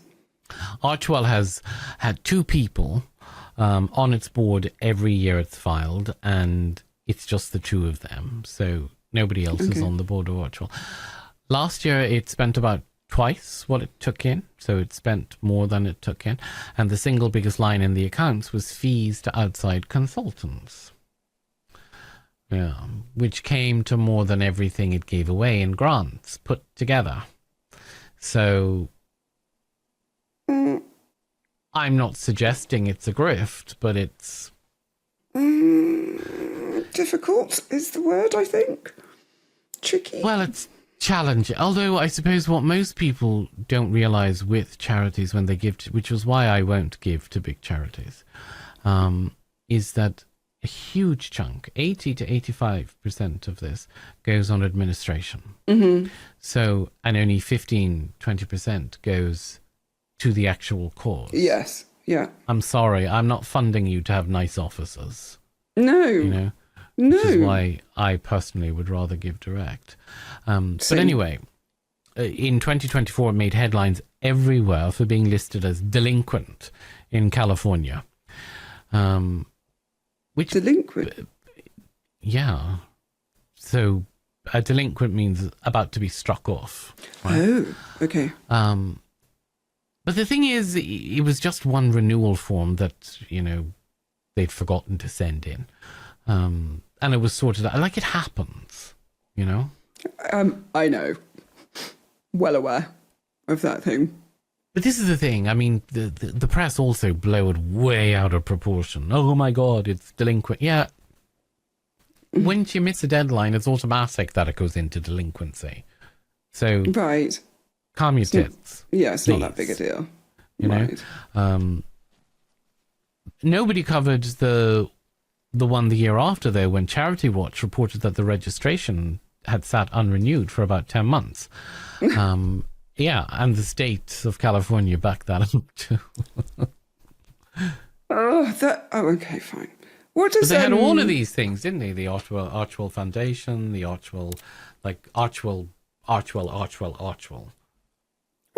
Archewell has had 2 people on its board every year it's filed, and it's just the 2 of them. So nobody else is on the board of Archewell. Last year, it spent about twice what it took in. So it spent more than it took in. And the single biggest line in the accounts was fees to outside consultants. Yeah, which came to more than everything it gave away in grants put together. So I'm not suggesting it's a grift, but it's... difficult is the word, I think. Tricky. Well, it's challenging. Although I suppose what most people don't realise with charities when they give, which was why I won't give to big charities, is that a huge chunk, 80 to 85% of this, goes on administration. Mm-hmm. So, and only 15, 20% goes to the actual cause. Yes, yeah. I'm sorry, I'm not funding you to have nice offices. No. You know? No. Which is why I personally would rather give direct. But anyway, in 2024, it made headlines everywhere for being listed as delinquent in California. Which Delinquent? Yeah. So a delinquent means about to be struck off. Right? Oh, okay. But the thing is, it was just one renewal form that, you know, they'd forgotten to send in. And it was sorted out. Like, it happens, you know? I know. Well aware of that thing. But this is the thing. I mean, the press also blow it way out of proportion. Oh, my God, it's delinquent. Yeah. Once you miss a deadline, it's automatic that it goes into delinquency. So, right. Calm your tits. Yeah, it's please. not that big a deal. You know? Nobody covered the one the year after, though, when Charity Watch reported that the registration had sat unrenewed for about 10 months. Yeah, and the state of California backed that up too. Okay, fine. What does But they had all of these things, didn't they? The Archewell Foundation, the Archewell. Well,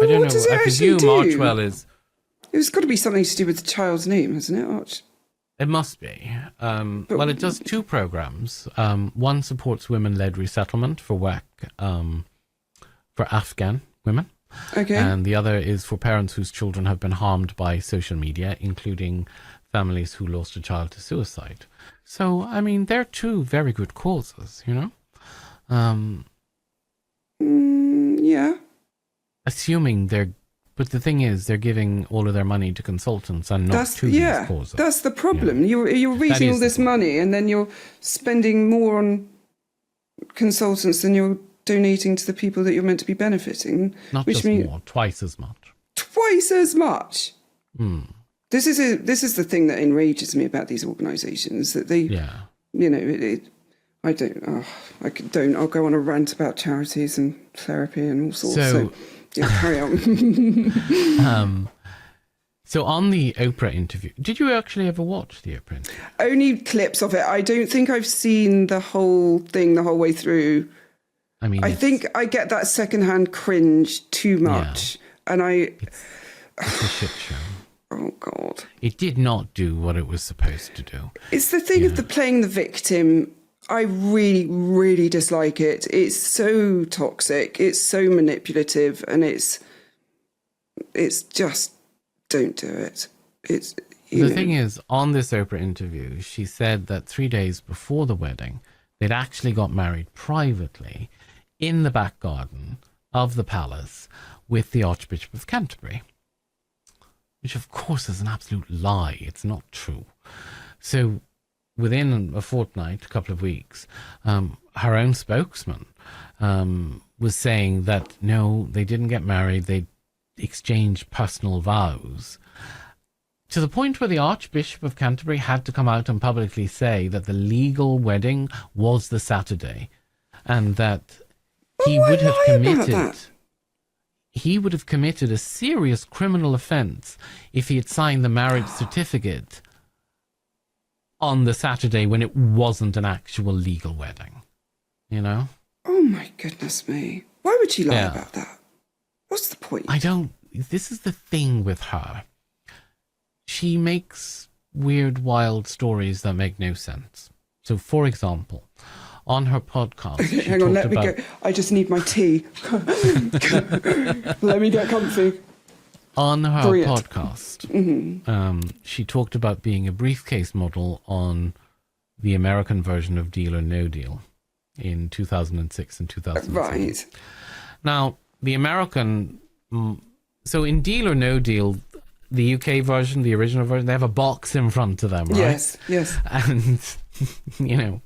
I don't what know. does it I actually presume do? Archewell is. It's got to be something to do with the child's name, hasn't it, Arch? It must be. Well, it does 2 programs. One supports women-led resettlement for work for Afghan women. Okay. And the other is for parents whose children have been harmed by social media, including families who lost a child to suicide. So, I mean, they're 2 very good causes, you know? Yeah. Assuming they're... But the thing is, they're giving all of their money to consultants and not to these causes. That's the problem. Yeah. You're raising all this money and then you're spending more on consultants than you're donating to the people that you're meant to be benefiting. Not which just means more, twice as much. Twice as much. This is the thing that enrages me about these organisations, that they, you know, I'll go on a rant about charities and therapy and all sorts. So yeah, carry on. So on the Oprah interview, did you actually ever watch the Oprah interview? Only clips of it. I don't think I've seen the whole thing the whole way through. I mean, I think I get that secondhand cringe too much. And it's a shit show. Oh, God. It did not do what it was supposed to do. It's the thing of the playing the victim. I really, really dislike it. It's so toxic. It's so manipulative. And it's just, don't do it. It's, the thing is, on this Oprah interview, she said that 3 days before the wedding, they'd actually got married privately in the back garden of the palace with the Archbishop of Canterbury. Which, of course, is an absolute lie. It's not true. So within a fortnight, a couple of weeks, her own spokesman was saying that, no, they didn't get married. They exchanged personal vows. To the point where the Archbishop of Canterbury had to come out and publicly say that the legal wedding was the Saturday and that he would have committed. he would have committed a serious criminal offence if he had signed the marriage certificate on the Saturday when it wasn't an actual legal wedding. You know? Oh my goodness me. Why would she lie about that? What's the point? This is the thing with her. She makes weird, wild stories that make no sense. So, for example, on her podcast... Okay, hang on, let me go. I just need my tea. Let me get comfy. On her podcast, she talked about being a briefcase model on the American version of Deal or No Deal in 2006 and 2007. Right. Now, the American... So in Deal or No Deal, the UK version, the original version, they have a box in front of them, right? Yes. And, you know,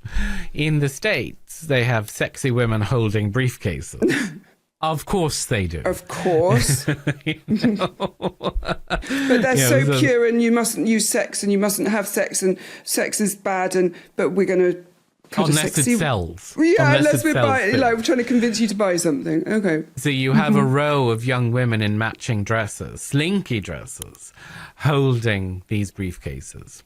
in the States, they have sexy women holding briefcases. Of course they do. Of course. But they're so pure, and you mustn't use sex, and you mustn't have sex, and sex is bad, but we're going to... Unless it sells. Yeah, unless we're buying, like, we're trying to convince you to buy something. Okay. So you have a row of young women in matching dresses, slinky dresses, holding these briefcases.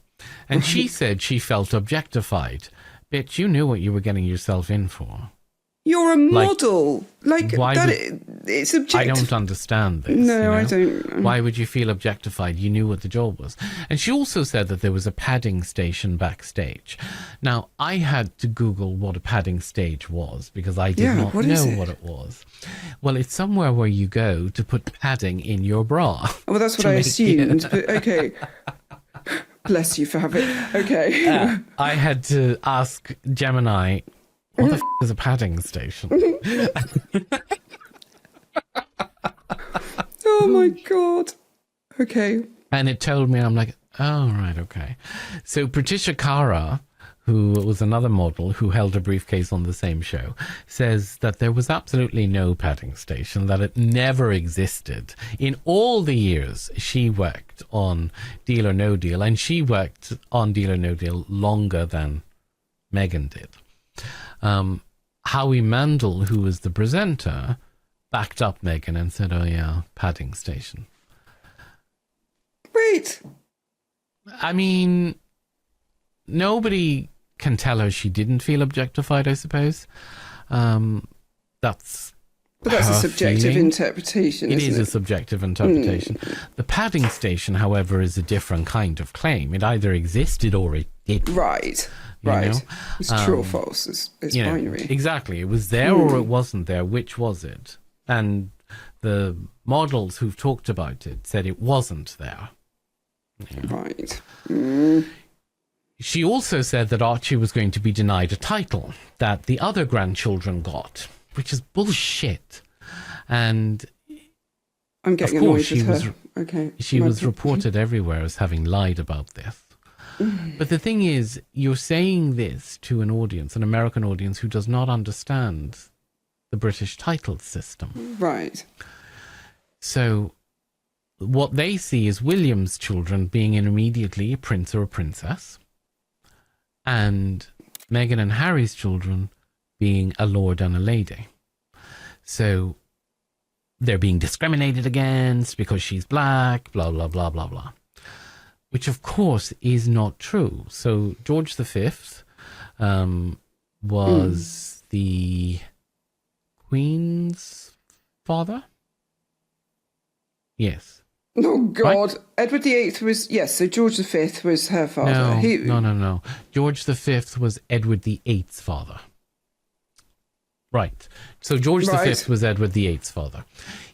And she said she felt objectified. Bitch, you knew what you were getting yourself in for. You're a model. It's objective. I don't understand this. No, you know? I don't. Why would you feel objectified? You knew what the job was. And she also said that there was a padding station backstage. Now, I had to Google what a padding stage was because I did not know what it was. Well, it's somewhere where you go to put padding in your bra. Well, that's what I assumed. But okay. Bless you for having... Okay. I had to ask Gemini... What the is a padding station? Oh my God. Okay. And it told me, I'm like, oh, right, okay. So Patricia Cara, who was another model who held a briefcase on the same show, says that there was absolutely no padding station, that it never existed. In all the years she worked on Deal or No Deal, and she worked on Deal or No Deal longer than Meghan did. Howie Mandel, who was the presenter, backed up Meghan and said, oh yeah, padding station. Wait. I mean, nobody can tell her she didn't feel objectified, I suppose. That's a subjective interpretation, isn't it? It is a subjective interpretation. The padding station, however, is a different kind of claim. It either existed or it didn't. Right. Know? It's true or false. It's binary. Exactly. It was there or it wasn't there. Which was it? And the models who've talked about it said it wasn't there. Yeah. Right. She also said that Archie was going to be denied a title that the other grandchildren got, which is bullshit. And I'm getting annoyed with her. Okay. She was reported everywhere as having lied about this. But the thing is, you're saying this to an audience, an American audience, who does not understand the British title system. Right. So what they see is William's children being immediately a prince or a princess, and Meghan and Harry's children being a lord and a lady. So they're being discriminated against because she's black, blah, blah, blah, blah, blah. Which, of course, is not true. So George V was the Queen's father? Yes. Oh, God. Right? Edward VIII was... Yes, so George V was her father. No. George V was Edward VIII's father. Right. So George V was Edward VIII's father.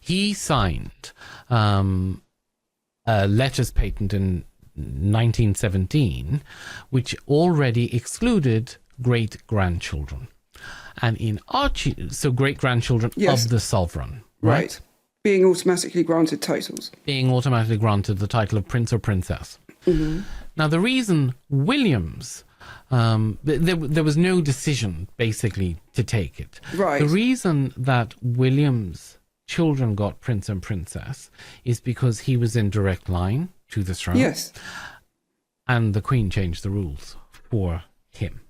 He signed a letters patent in 1917, which already excluded great-grandchildren. And in Archie, so great-grandchildren of the sovereign, right? Being automatically granted titles. Being automatically granted the title of prince or princess. Mm-hmm. Now, the reason William's, there was no decision, basically, to take it. Right. The reason that William's children got prince and princess is because he was in direct line to the throne. Yes. And the Queen changed the rules for him.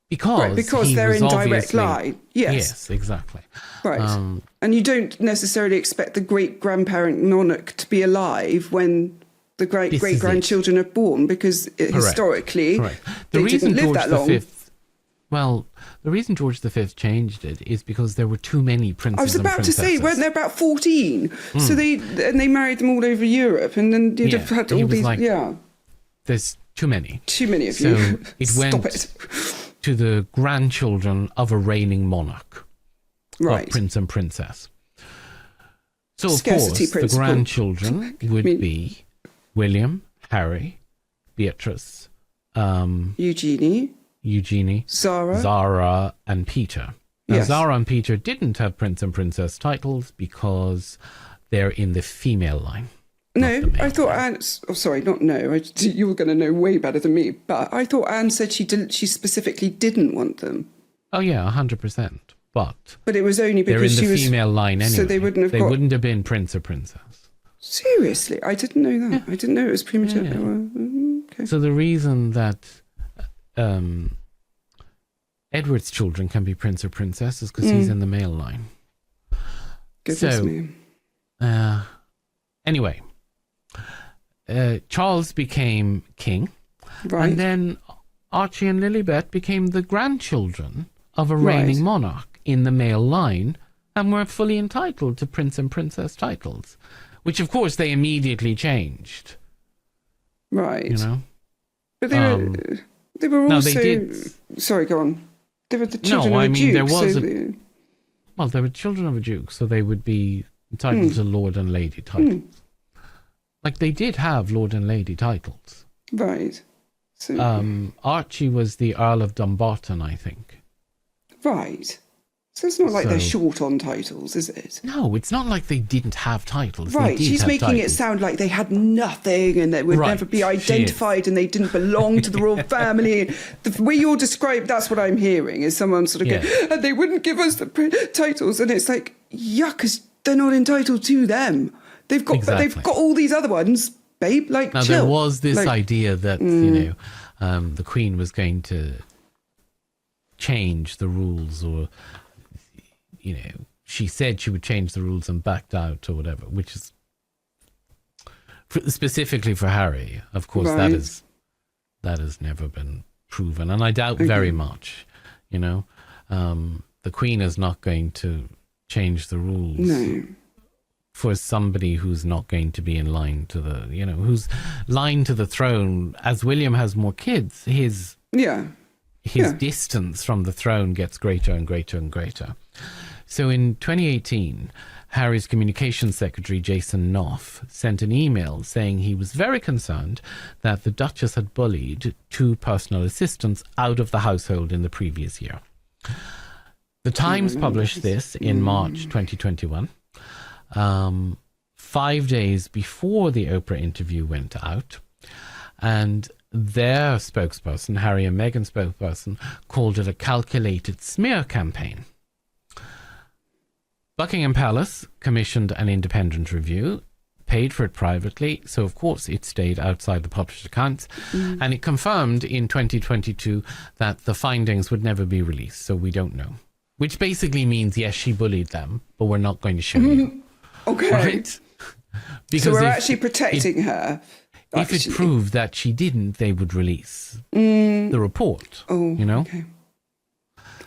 because they're in direct line. Yes, exactly. Right. And you don't necessarily expect the great-grandparent monarch to be alive when the great-great-grandchildren are born, because historically they didn't live that long. Well, the reason George V changed it is because there were too many princes. I was about to say, weren't there about 14? So they married them all over Europe, and then you'd have had all these. There's too many. Too many of you. So it went to the grandchildren of a reigning monarch, of prince and princess. So of course, the grandchildren would be William, Harry, Beatrice, Eugenie, Zara, and Peter. Now, Zara and Peter didn't have prince and princess titles because they're in the female line. No, I thought Anne. Oh, sorry, not no. You were going to know way better than me. But I thought Anne said she didn't. She specifically didn't want them. Oh yeah, 100%. But it was only because they're in the she female line anyway. So they wouldn't have been prince or princess. Seriously, I didn't know that. I didn't know it was premature. Okay. So the reason that Edward's children can be prince or princess is because he's in the male line. Goodness me. Anyway, Charles became king, and then Archie and Lilibet became the grandchildren of a reigning monarch in the male line, and were fully entitled to prince and princess titles, which of course they immediately changed. Right. You know? But they were also... No, they did. Sorry, go on. They were the children of a duke. There was they were children of a duke, so they would be entitled to lord and lady titles. Like, they did have lord and lady titles. Right. So, Archie was the Earl of Dumbarton, I think. Right. So it's not like they're short on titles, is it? No, it's not like they didn't have titles. Right, she's making it sound like they had nothing and they would never be identified and they didn't belong to the royal family. The way you're described, that's what I'm hearing, is someone sort of going, and they wouldn't give us the titles. And it's like, because they're not entitled to them. They've got all these other ones, babe, like, now, chill. There was this idea that, the Queen was going to change the rules, or... she said she would change the rules and backed out or whatever, which is specifically for Harry. Of course, that has never been proven, and I doubt very much. The Queen is not going to change the rules for somebody who's not going to be in line to the, who's line to the throne. As William has more kids, his distance from the throne gets greater and greater and greater. So in 2018, Harry's communications secretary, Jason Knopf, sent an email saying he was very concerned that the Duchess had bullied 2 personal assistants out of the household in the previous year. The Times published this in March 2021, 5 days before the Oprah interview went out, and their spokesperson, Harry and Meghan spokesperson, called it a calculated smear campaign. Buckingham Palace commissioned an independent review, paid for it privately, so of course it stayed outside the published accounts, and it confirmed in 2022 that the findings would never be released, so we don't know. Which basically means, yes, she bullied them, but we're not going to show you. Okay. Right? Because so we're actually protecting her. If it proved that she didn't, they would release the report, Okay.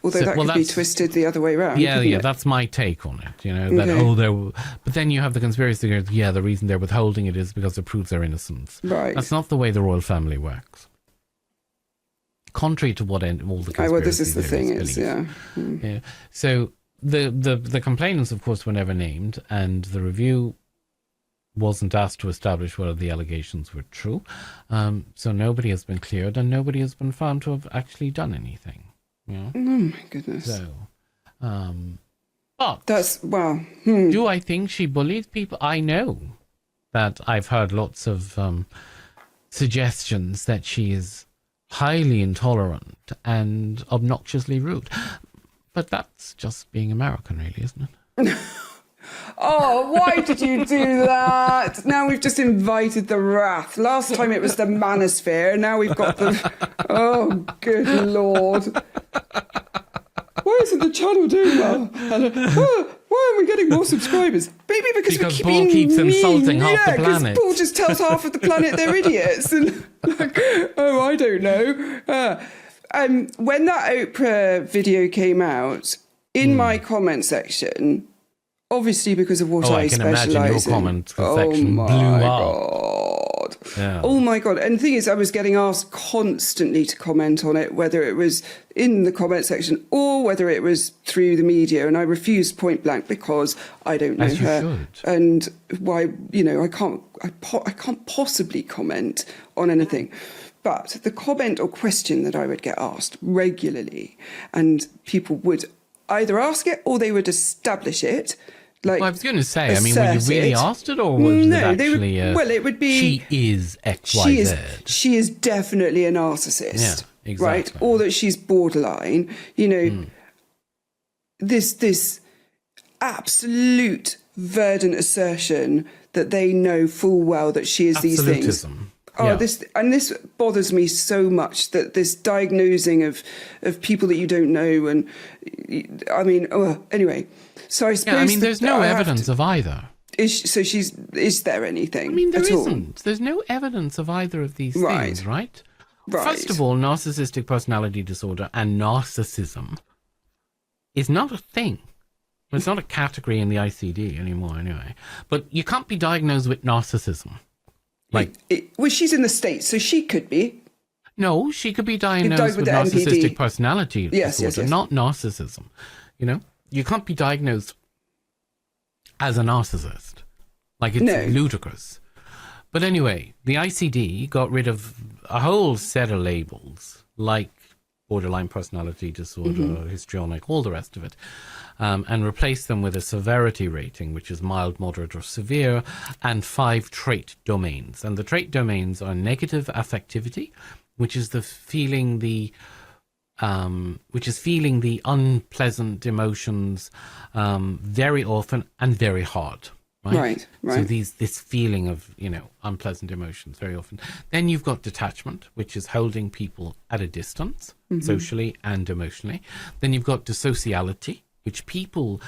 Although that could be twisted the other way around. Yeah, that's my take on it. But then you have the conspiracy theory. Yeah, the reason they're withholding it is because it proves their innocence. Right. That's not the way the royal family works. Contrary to what all the conspiracy this is the thing, yeah. So the complainants, of course, were never named, and the review wasn't asked to establish whether the allegations were true. So nobody has been cleared, and nobody has been found to have actually done anything. Oh my goodness. So, but that's wow. Do I think she bullied people? I know that I've heard lots of suggestions that she is highly intolerant and obnoxiously rude. But that's just being American, really, isn't it? Oh, why did you do that? Now we've just invited the wrath. Last time it was the manosphere. Now we've got the... Oh, good Lord. Why isn't the channel doing well? And, why aren't we getting more subscribers? Maybe because we keep Paul being keeps mean. insulting half the Yeah, because planet. Paul just tells half of the planet they're idiots. And like, oh, I don't know. When that Oprah video came out, in my comment section, obviously because of what I can specialise imagine your in. comment section blew up. Yeah. Oh my God. And the thing is, I was getting asked constantly to comment on it, whether it was in the comment section or whether it was through the media. And I refused point blank because I don't know As you her. should. And why, I can't possibly comment on anything. But the comment or question that I would get asked regularly, and people would either ask it or they would establish it. Like, I was going to say, were you really asked it, or was it actually it would be... she is XYZ? She is definitely a narcissist. Yeah, exactly. Right? Or that she's borderline. This absolute verdant assertion that they know full well that she is these things. Absolutism. Oh, Yeah. this bothers me so much, that this diagnosing of people that you don't know, and anyway. So I suppose there's no evidence of either. Is there anything? There at isn't. all? There's no evidence of either of these Right. things, right? Right. First of all, narcissistic personality disorder and narcissism is not a thing. Well, it's not a category in the ICD anymore, anyway. But you can't be diagnosed with narcissism. Well, she's in the States, so she could be. No, she could be diagnosed with the narcissistic NPD. personality disorder, yes. not narcissism. You can't be diagnosed as a narcissist. It's ludicrous. But anyway, the ICD got rid of a whole set of labels, like borderline personality disorder, histrionic, all the rest of it, and replaced them with a severity rating, which is mild, moderate, or severe, and 5 trait domains. And the trait domains are negative affectivity, which is feeling the unpleasant emotions very often and very hard. Right. So this feeling of unpleasant emotions very often. Then you've got detachment, which is holding people at a distance, socially and emotionally. Then you've got dissociality, which people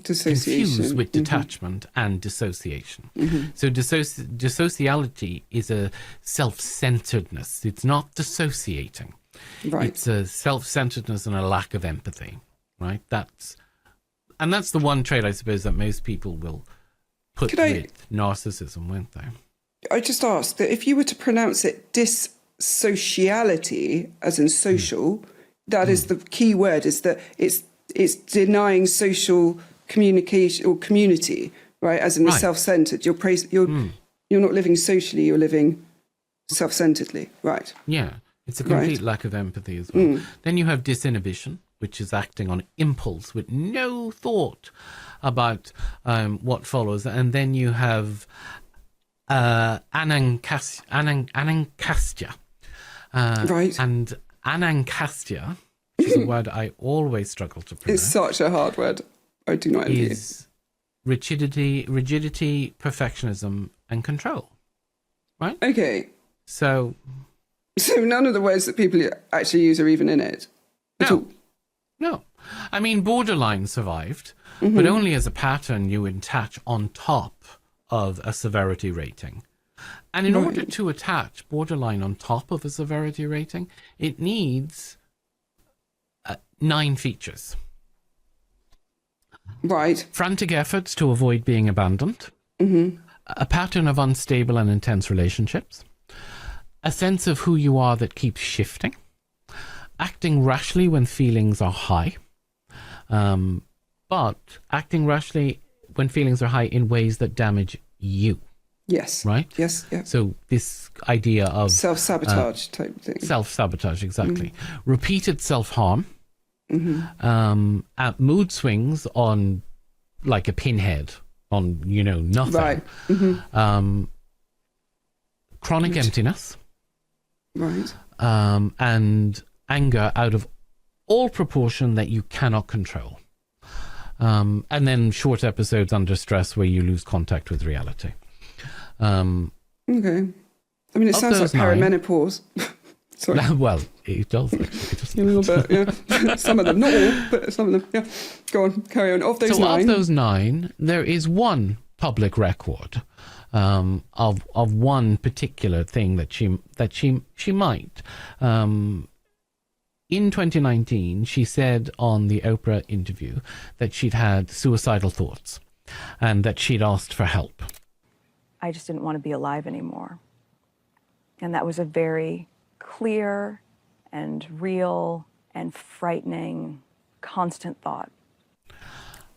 confuse with detachment and dissociation. So dissociality is a self-centeredness. It's not dissociating. Right. It's a self-centeredness and a lack of empathy. Right. That's the one trait, I suppose, that most people will put with narcissism, won't they? I just asked that if you were to pronounce it dissociality, as in social, that is the key word, is that it's denying social communication or community, right? As in the self-centered. You're not living socially, you're living self-centeredly, right? Yeah, it's a complete lack of empathy as well. Then you have disinhibition, which is acting on impulse with no thought about what follows. And then you have anancastia. And anancastia, which is a word I always struggle to pronounce. It's such a hard word. I do not envy is rigidity, perfectionism, and control. Right? Okay. So none of the words that people actually use are even in it at all. No. Borderline survived, but only as a pattern you attach on top of a severity rating. And in order to attach borderline on top of a severity rating, it needs 9 features. Right. Frantic efforts to avoid being abandoned. A pattern of unstable and intense relationships. A sense of who you are that keeps shifting. Acting rashly when feelings are high, but acting rashly when feelings are high in ways that damage you. Yes. Right? Yes. Yeah. So this idea of self-sabotage type thing. Self-sabotage, exactly. Repeated self-harm. Mood swings on like a pinhead on, nothing. Right. Chronic emptiness. Right. And anger out of all proportion that you cannot control. And then short episodes under stress where you lose contact with reality. Okay. It sounds like perimenopause. Sorry. Well, It does, actually. A little bit, yeah. Some of them, not all, but some of them, yeah. Go on, carry on. Of those nine. Of those 9, there is one public record of one particular thing that she might. In 2019, she said on the Oprah interview that she'd had suicidal thoughts and that she'd asked for help. I just didn't want to be alive anymore. And that was a very clear and real and frightening, constant thought.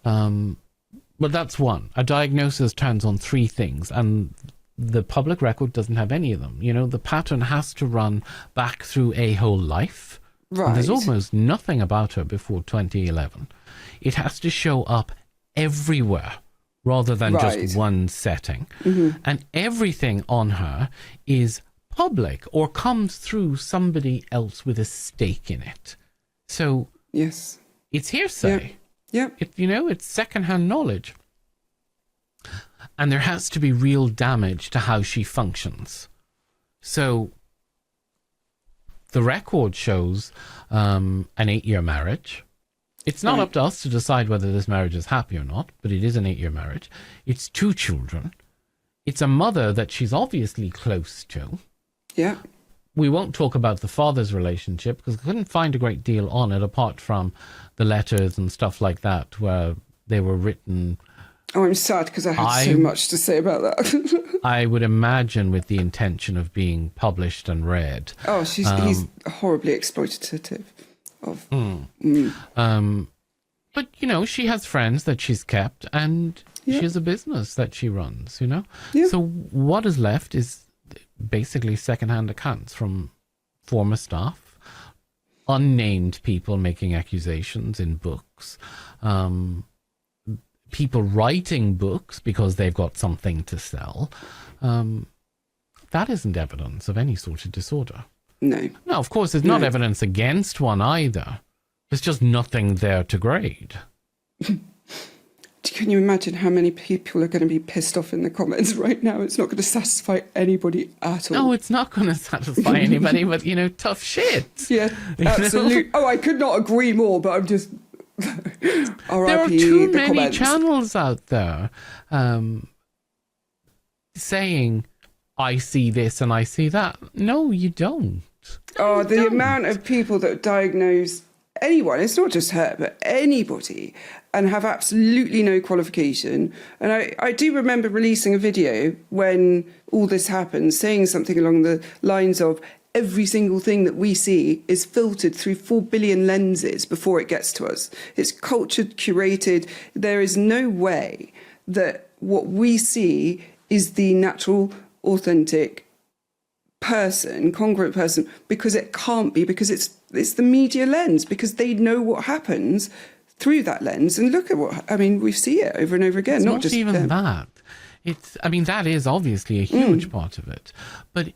But that's one. A diagnosis turns on 3 things, and the public record doesn't have any of them. You know, the pattern has to run back through a whole life. Right. And there's almost nothing about her before 2011. It has to show up everywhere rather than just one setting. Mm-hmm. And everything on her is public or comes through somebody else with a stake in it. So yes, it's hearsay. Yeah. It's secondhand knowledge. And there has to be real damage to how she functions. So the record shows an 8-year marriage. It's not up to us to decide whether this marriage is happy or not, but it is an 8-year marriage. It's 2 children. It's a mother that she's obviously close to. Yeah. We won't talk about the father's relationship because I couldn't find a great deal on it apart from the letters and stuff like that where they were written. Oh, I'm sad because I had so much to say about that. I would imagine with the intention of being published and read. Oh, he's horribly exploitative of. But, she has friends that she's kept and she has a business that she runs, Yeah. So what is left is basically secondhand accounts from former staff, unnamed people making accusations in books, people writing books because they've got something to sell. That isn't evidence of any sort of disorder. No. No, of course, there's not evidence against one either. There's just nothing there to grade. Can you imagine how many people are going to be pissed off in the comments right now? It's not going to satisfy anybody at all. No, it's not going to satisfy anybody, but, tough shit. Yeah, absolutely. Oh, I could not agree more, but I'm just... There are too many channels out there saying, I see this and I see that. No, you don't. Oh, the amount of people that diagnose anyone, it's not just her, but anybody, and have absolutely no qualification. And I do remember releasing a video when all this happened, saying something along the lines of, every single thing that we see is filtered through 4 billion lenses before it gets to us. It's cultured, curated. There is no way that what we see is the natural, authentic person, congruent person, because it can't be, because it's the media lens, because they know what happens through that lens. And look at we see it over and over again. It's not just even that. That is obviously a huge part of it, but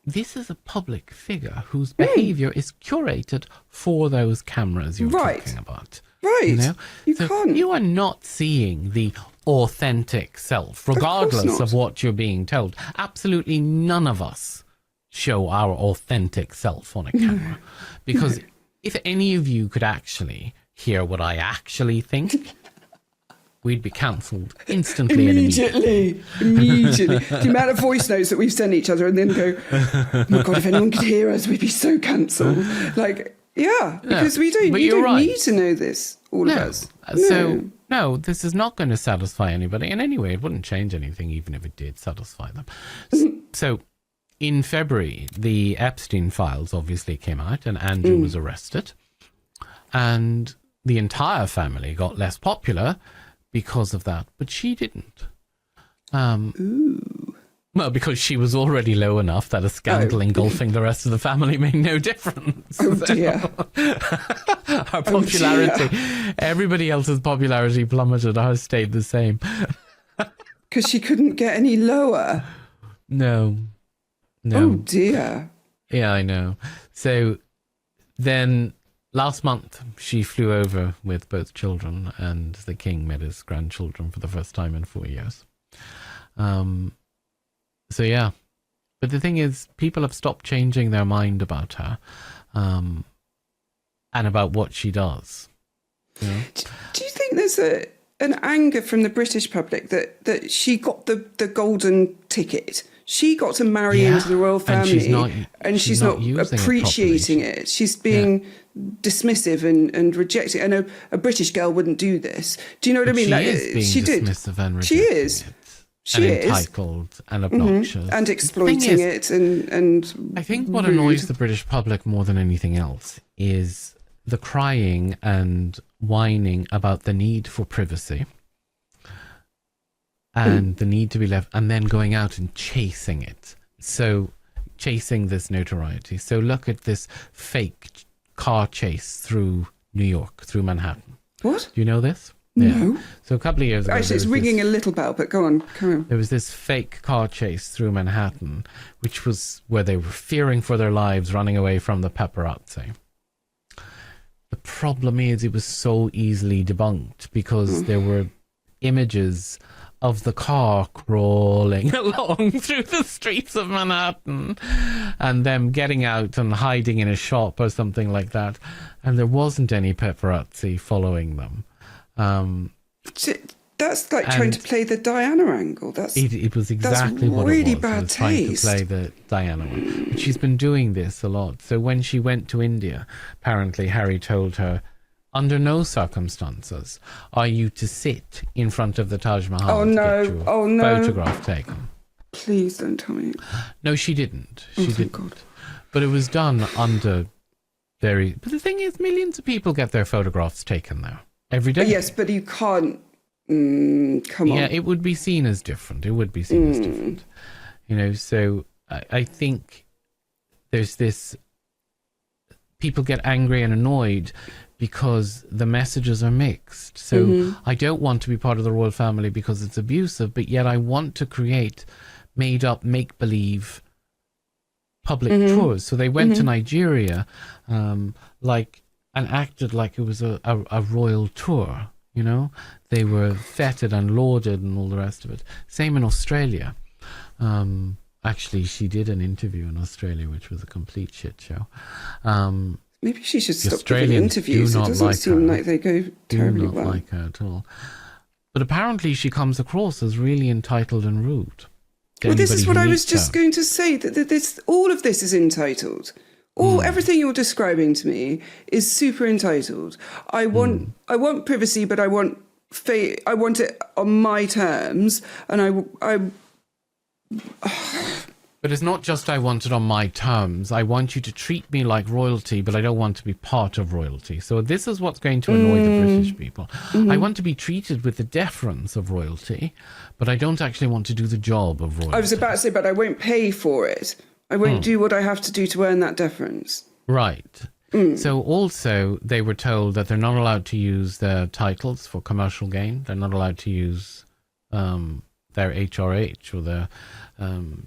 this is a public figure whose behaviour is curated for those cameras you're talking about. Right. You can't. You are not seeing the authentic self, regardless of what you're being told. Absolutely none of us show our authentic self on a camera. Because if any of you could actually hear what I actually think, we'd be cancelled instantly. Immediately. The amount of voice notes that we've sent each other and then go, oh my God, if anyone could hear us, we'd be so cancelled. Because we don't, you don't need to know this, all of us. No, this is not going to satisfy anybody. And anyway, it wouldn't change anything even if it did satisfy them. So in February, the Epstein files obviously came out and Andrew was arrested. And the entire family got less popular because of that, but she didn't. Well, because she was already low enough that a scandal engulfing the rest of the family made no difference. Oh dear. Her popularity, everybody else's popularity plummeted, ours stayed the same. Because she couldn't get any lower. No. Oh dear. Yeah, I know. So then last month, she flew over with both children, and the king met his grandchildren for the first time in 4 years. So yeah, But the thing is, people have stopped changing their mind about her, and about what she does. You know? Do you think there's an anger from the British public that she got the golden ticket? She got to marry into the royal family, and she's not appreciating it. She's being dismissive and rejecting. And a British girl wouldn't do this. Do you know what I mean? She did. Dismissive and rejecting. She is. She is entitled and obnoxious and exploiting it. And I think what rude. annoys the British public more than anything else is the crying and whining about the need for privacy. And the need to be left, and then going out and chasing it. So, chasing this notoriety. So, look at this fake car chase through New York, through Manhattan. What? Do you know this? No. Yeah. So, a couple of years ago... Actually, it's ringing a little bell, but go on. Come on. There was this fake car chase through Manhattan, which was where they were fearing for their lives, running away from the paparazzi. The problem is it was so easily debunked because there were images of the car crawling along through the streets of Manhattan and them getting out and hiding in a shop or something like that. And there wasn't any paparazzi following them. That's like trying to play the Diana angle. It was exactly what really it was. bad It was trying to play taste. the Diana one. But she's been doing this a lot. So when she went to India, apparently Harry told her, under no circumstances are you to sit in front of the Taj Mahal to get your photograph taken. Please don't tell me. No, she didn't. She thank didn't. God. But it was done under very... But the thing is, millions of people get their photographs taken there every day. Yes, but you can't... come on. Yeah, it would be seen as different. It would be seen as different. You know, so I think there's this... People get angry and annoyed because the messages are mixed. So I don't want to be part of the royal family because it's abusive, but yet I want to create made-up, make-believe public tours. So they went to Nigeria and acted like it was a royal tour, you know? They were feted and lauded and all the rest of it. Same in Australia. Actually, she did an interview in Australia, which was a complete shit show. Maybe she should stop giving Australians interviews. do It not doesn't like seem her. like they go terribly Do not well. like her at all. But apparently she comes across as really entitled and rude. to Well, this is anybody what who I was meets just her. going to say. That all of this is entitled. Everything you're describing to me is super entitled. I want privacy, but I want it on my terms, and But it's not just I want it on my terms. I want you to treat me like royalty, but I don't want to be part of royalty. So this is what's going to annoy the British people. I want to be treated with the deference of royalty, but I don't actually want to do the job of royalty. I was about to say, but I won't pay for it. I won't do what I have to do to earn that deference. Right. So also they were told that they're not allowed to use their titles for commercial gain. They're not allowed to use their HRH or their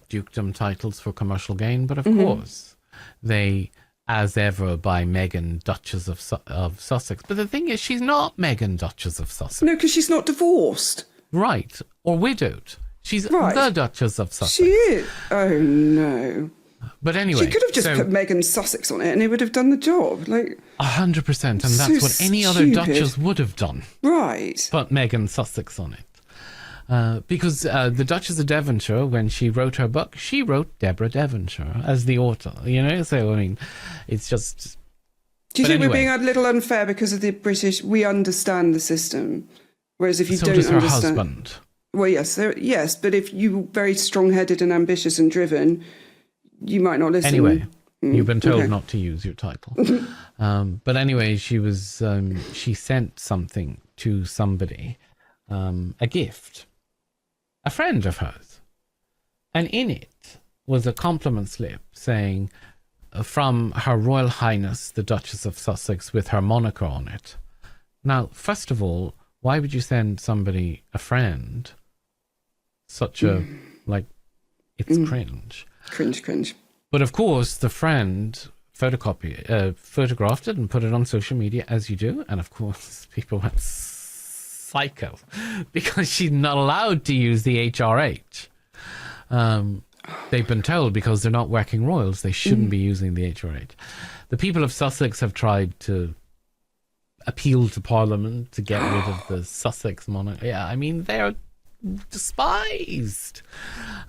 dukedom titles for commercial gain. But of course, they, as ever, by Meghan, Duchess of Sussex. But the thing is, she's not Meghan, Duchess of Sussex. No, because she's not divorced. Right. Or widowed. She's Right. the Duchess of Sussex. She is. Oh, no. But anyway. She could have just put Meghan Sussex on it and it would have done the job. 100%. And So that's what any other stupid. Duchess would have done. Right. Put Meghan Sussex on it. Because the Duchess of Devonshire, when she wrote her book, she wrote Deborah Devonshire as the author, you know? So, I mean, it's just... Do you But think anyway. we're being a little unfair because of the British? We understand the system. Whereas if you So don't does her understand... husband. Well, yes, but if you're very strong-headed and ambitious and driven, you might not listen. Anyway, you've been told okay. not to use your title. But anyway, she sent something to somebody, a gift, a friend of hers. And in it was a compliment slip saying, from Her Royal Highness, the Duchess of Sussex, with her moniker on it. Now, first of all, why would you send somebody, a friend, such a, it's cringe. Cringe. But of course, the friend photographed it and put it on social media, as you do. And of course, people went psycho because she's not allowed to use the HRH. they've been told because they're not working royals, they shouldn't be using the HRH. The people of Sussex have tried to appeal to Parliament to get rid of the Sussex monarchy. Yeah, I mean, they're despised.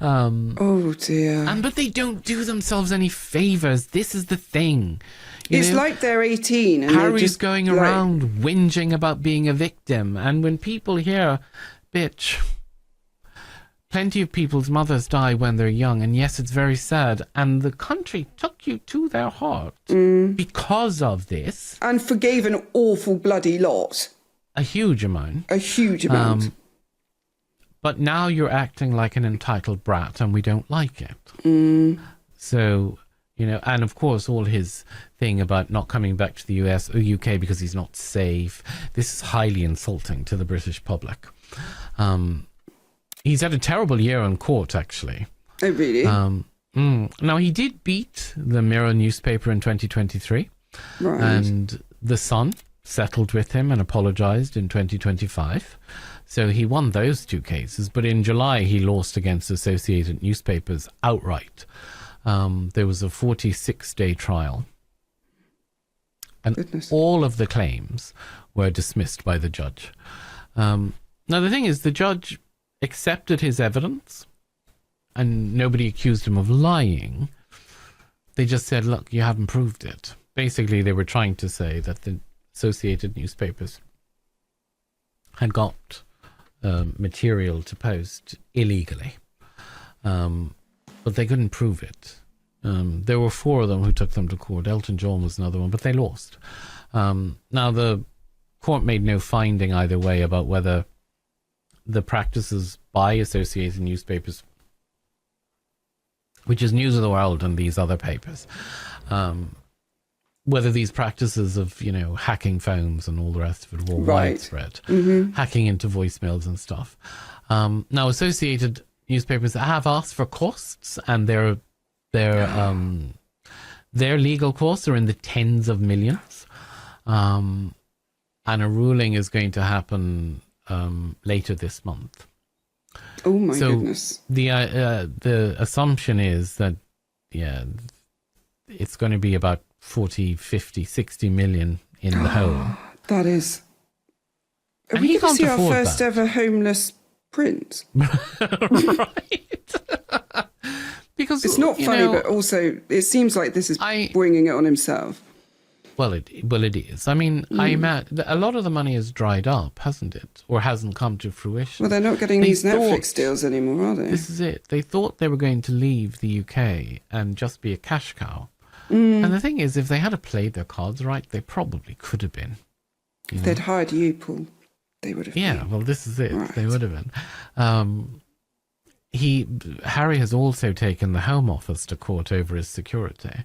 Oh dear. But they don't do themselves any favours. This is the thing. It's like they're 18 and Harry's they're just going around whinging about being a victim. And when people hear, bitch, plenty of people's mothers die when they're young. And yes, it's very sad. And the country took you to their heart because of this. And forgave an awful bloody lot. A huge amount. A huge amount. But now you're acting like an entitled brat and we don't like it. So, you know, and of course all his thing about not coming back to the US or UK because he's not safe. This is highly insulting to the British public. He's had a terrible year on court, actually. Oh, really? Now, he did beat the Mirror newspaper in 2023. Right. And The Sun settled with him and apologised in 2025. So he won those two cases. But in July, he lost against Associated Newspapers outright. There was a 46-day trial. And all of the claims were dismissed by the judge. Now, the thing is, the judge accepted his evidence and nobody accused him of lying. They just said, look, you haven't proved it. Basically, they were trying to say that the Associated Newspapers had got material to post illegally. But they couldn't prove it. There were 4 of them who took them to court. Elton John was another one, but they lost. Now, the court made no finding either way about whether the practices by Associated Newspapers, which is News of the World and these other papers, whether these practices of, you know, hacking phones and all the rest of it were widespread, hacking into voicemails and stuff. Now, Associated Newspapers have asked for costs, and their legal costs are in the tens of millions. And a ruling is going to happen later this month. Oh my goodness. The assumption is that, yeah, it's going to be about 40, 50, 60 million in the hole. That is... Are And we he going to see can't our afford first that. ever homeless prince? Right. Because It's not you funny, know, but also it seems like this is bringing it on himself. Well, it is. I mean, a lot of the money has dried up, hasn't it? Or hasn't come to fruition. Well, they're not getting these Netflix deals anymore, are they? This is it. They thought they were going to leave the UK and just be a cash cow. And the thing is, if they had played their cards right, they probably could have been. If they'd hired you, Paul, they would have been. Well, this is it. Right. They would have been. Harry has also taken the Home Office to court over his security.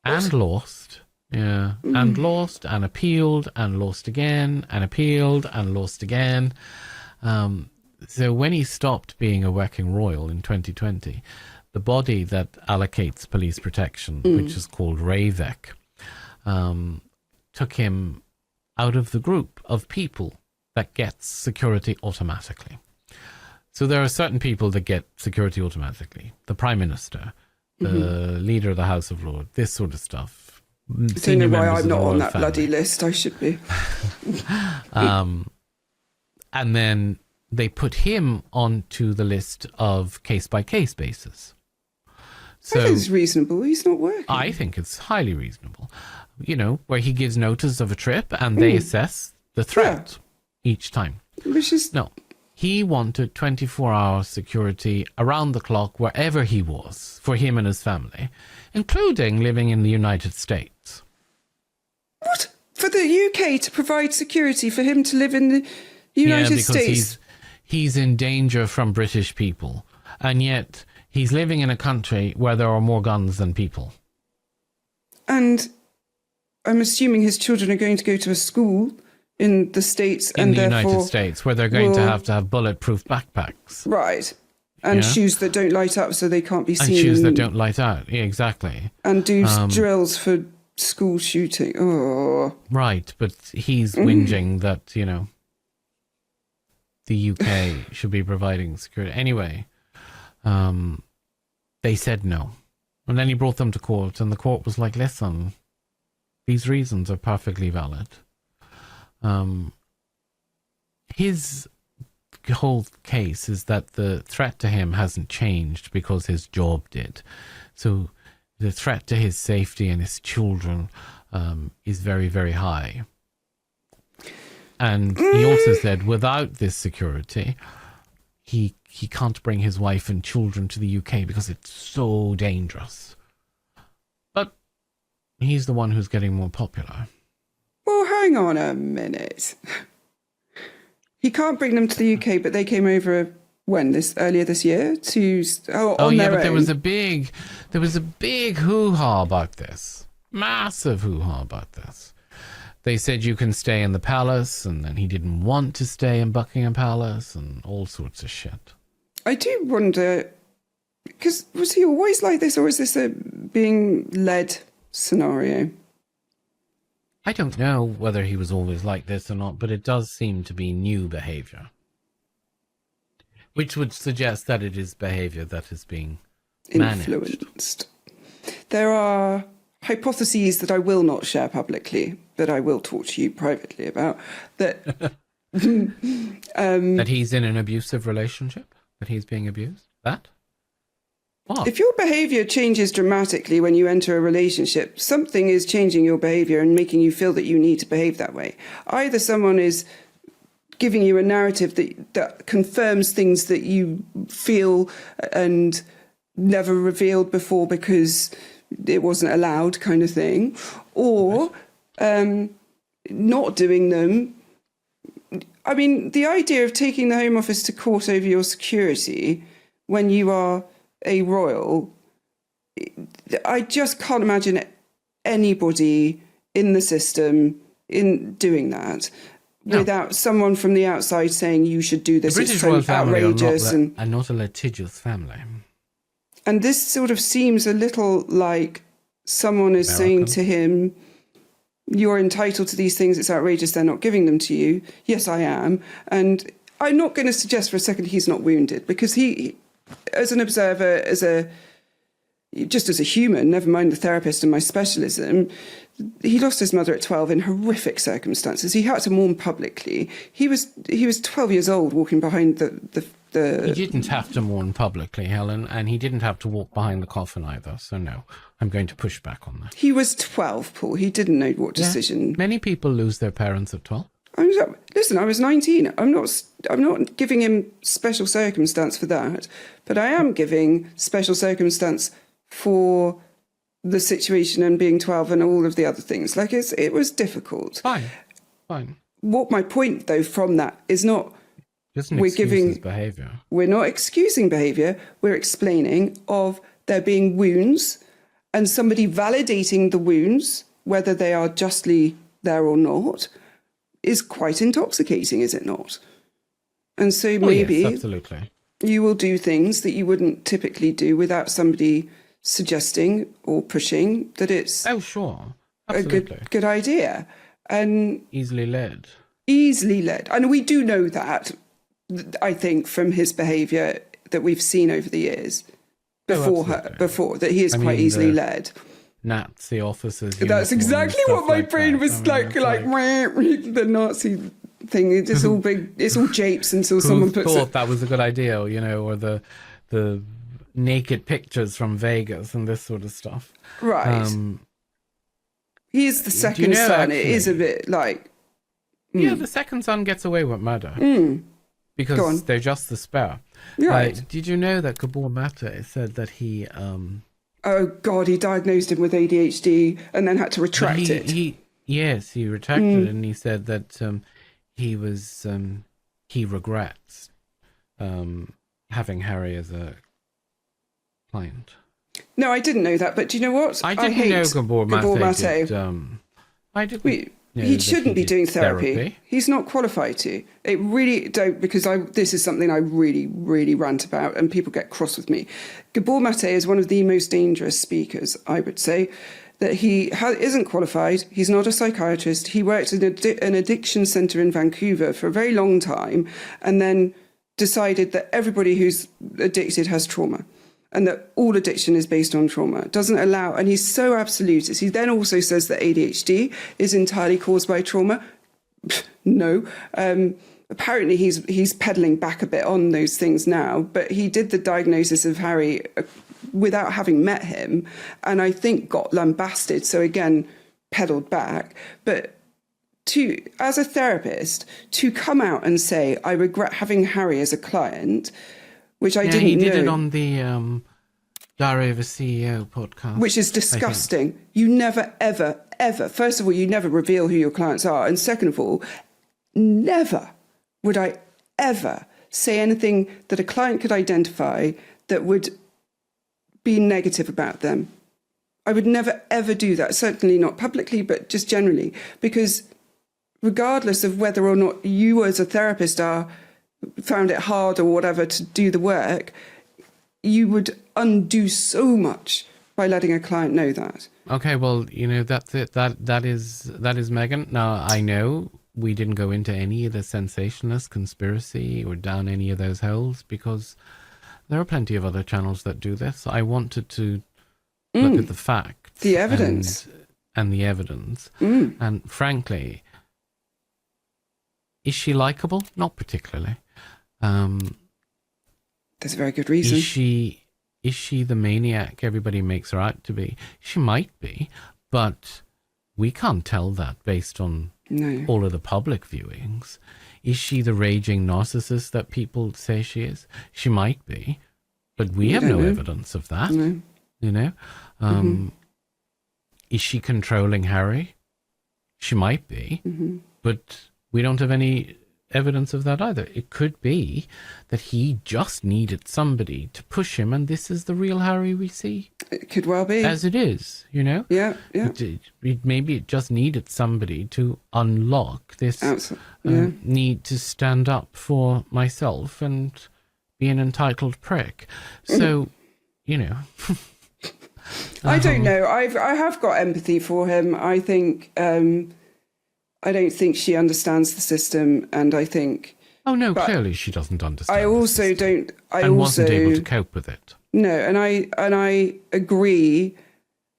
And lost. Yeah. And lost and appealed and lost again and appealed and lost again. So when he stopped being a working royal in 2020, the body that allocates police protection, which is called RAVEC, took him out of the group of people that gets security automatically. So there are certain people that get security automatically. The Prime Minister, the leader of the House of Lords, this sort of stuff. I don't know why I'm not on that bloody list. I should be. And then they put him onto the list of case-by-case basis. So I think it's reasonable. He's not working. I think it's highly reasonable. You know, where he gives notice of a trip and they assess the threat each time. Which is... No, he wanted 24-hour security around the clock wherever he was for him and his family, including living in the United States. What? For the UK to provide security for him to live in the United States? He's in danger from British people, and yet he's living in a country where there are more guns than people. And I'm assuming his children are going to go to a school in the States in and the therefore United States, where they're going to have bulletproof backpacks. Right. And shoes that don't light up so they can't be seen. And shoes that don't light out. Yeah, exactly. And do drills for school shooting. Oh. Right, but he's whinging that, you know, the UK should be providing security. Anyway, They said no. And then he brought them to court, and the court was like, listen, these reasons are perfectly valid. His whole case is that the threat to him hasn't changed because his job did. So the threat to his safety and his children is very, very high. And he also said without this security, he can't bring his wife and children to the UK because it's so dangerous. But he's the one who's getting more popular. Well, hang on a minute. He can't bring them to the UK, but they came over earlier this year to on their but own. there was a big hoo-ha about this. Massive hoo-ha about this. They said you can stay in the palace, and then he didn't want to stay in Buckingham Palace, and all sorts of shit. I do wonder, because was he always like this, or is this a being led scenario? I don't know whether he was always like this or not, but it does seem to be new behaviour. Which would suggest that it is behaviour that is being managed. Influenced. There are hypotheses that I will not share publicly, that I will talk to you privately about, that... that he's in an abusive relationship? That he's being abused? That? What? If your behaviour changes dramatically when you enter a relationship, something is changing your behaviour and making you feel that you need to behave that way. Either someone is giving you a narrative that confirms things that you feel and never revealed before because it wasn't allowed, kind of thing, or not doing them. I mean, the idea of taking the Home Office to court over your security when you are a royal, I just can't imagine anybody in the system in doing that without someone from the outside saying you should do this. The British it's royal so family outrageous are not a litigious family. And this sort of seems a little like someone is saying to him, you're entitled to these things, it's outrageous they're not giving them to you. Yes, I am. And I'm not going to suggest for a second he's not wounded, because he as an observer, just as a human, never mind the therapist and my specialism, he lost his mother at 12 in horrific circumstances. He had to mourn publicly. He was 12 years old walking behind the He didn't have to mourn publicly, Helen, and he didn't have to walk behind the coffin either. So no, I'm going to push back on that. He was 12, Paul. He didn't know what decision. Many people lose their parents at 12. Listen, I was 19. I'm not giving him special circumstance for that, but I am giving special circumstance for the situation and being 12 and all of the other things. Like, it was difficult. Fine. What my point, though, from that is not behaviour. We're not excusing behaviour. We're explaining of there being wounds and somebody validating the wounds, whether they are justly there or not, is quite intoxicating, is it not? And so maybe yes, absolutely. You will do things that you wouldn't typically do without somebody suggesting or pushing that it's a good idea. And easily led. And we do know that, I think, from his behaviour that we've seen over the years before that he is quite easily led. Nazi officers. That's exactly what my brain was like the Nazi thing. It's all big. It's all japes until someone puts thought that was a good idea, or the naked pictures from Vegas and this sort of stuff. Right. He is the second son. Actually, it is a bit like. Yeah, the second son gets away with murder because they're just the spare. Right. Did you know that Gabor Mate said that he? Oh God! He diagnosed him with ADHD and then had to retract it. He retracted it, and he said that he regrets having Harry as a client. No, I didn't know that. But do you know what? I didn't know Gabor Mate. I didn't. He shouldn't be doing therapy. He's not qualified to. It really don't, because this is something I really, really rant about, and people get cross with me. Gabor Mate is one of the most dangerous speakers, I would say. That he isn't qualified. He's not a psychiatrist. He worked in an addiction centre in Vancouver for a very long time, and then decided that everybody who's addicted has trauma. and that all addiction is based on trauma. Doesn't allow, and he's so absolutist. He then also says that ADHD is entirely caused by trauma. No. Apparently he's peddling back a bit on those things now, but he did the diagnosis of Harry without having met him, and I think got lambasted, so again, peddled back. But as a therapist, to come out and say, I regret having Harry as a client, which I didn't know. He did it on the Diary of a CEO podcast. Which is disgusting. You never, ever, ever, first of all, you never reveal who your clients are. And second of all, never would I ever say anything that a client could identify that would be negative about them. I would never, ever do that. Certainly not publicly, but just generally. Because regardless of whether or not you as a therapist found it hard or whatever to do the work, you would undo so much by letting a client know that. Okay, well, that's it. That is Meghan. Now, I know we didn't go into any of the sensationalist conspiracy or down any of those holes because there are plenty of other channels that do this. I wanted to look at the facts. The evidence. And the evidence. And frankly, is she likable? Not particularly. There's a very good reason. Is she the maniac everybody makes her out to be? She might be, but we can't tell that based on all of the public viewings. Is she the raging narcissist that people say she is? She might be, but we have no evidence of that. Is she controlling Harry? She might be, but we don't have any evidence of that either. It could be that he just needed somebody to push him, and this is the real Harry we see. It could well be. As it is, Yeah. Maybe it just needed somebody to unlock this need to stand up for myself and be an entitled prick. So, I don't know. I have got empathy for him. I think... I don't think she understands the system, and I think... Oh, no, clearly she doesn't understand. I also don't... wasn't able to cope with it. No, and I agree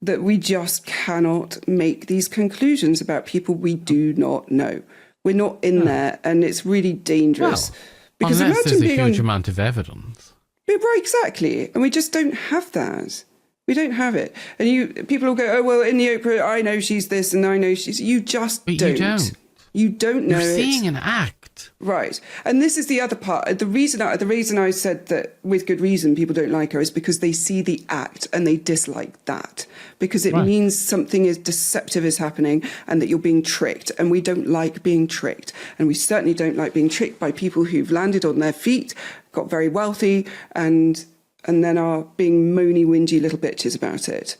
that we just cannot make these conclusions about people we do not know. We're not in there, and it's really dangerous. Well, because unless imagine there's a huge amount of evidence. Right, exactly. And we just don't have that. We don't have it. And people will go, oh, well, in the Oprah, I know she's this and I know she's... You just but don't. You don't. You don't know You're seeing an act. Right. And this is the other part. The reason I said that with good reason people don't like her is because they see the act and they dislike that. Because it means something is deceptive is happening and that you're being tricked. And we don't like being tricked. And we certainly don't like being tricked by people who've landed on their feet, got very wealthy, and then are being moany, whingy little bitches about it.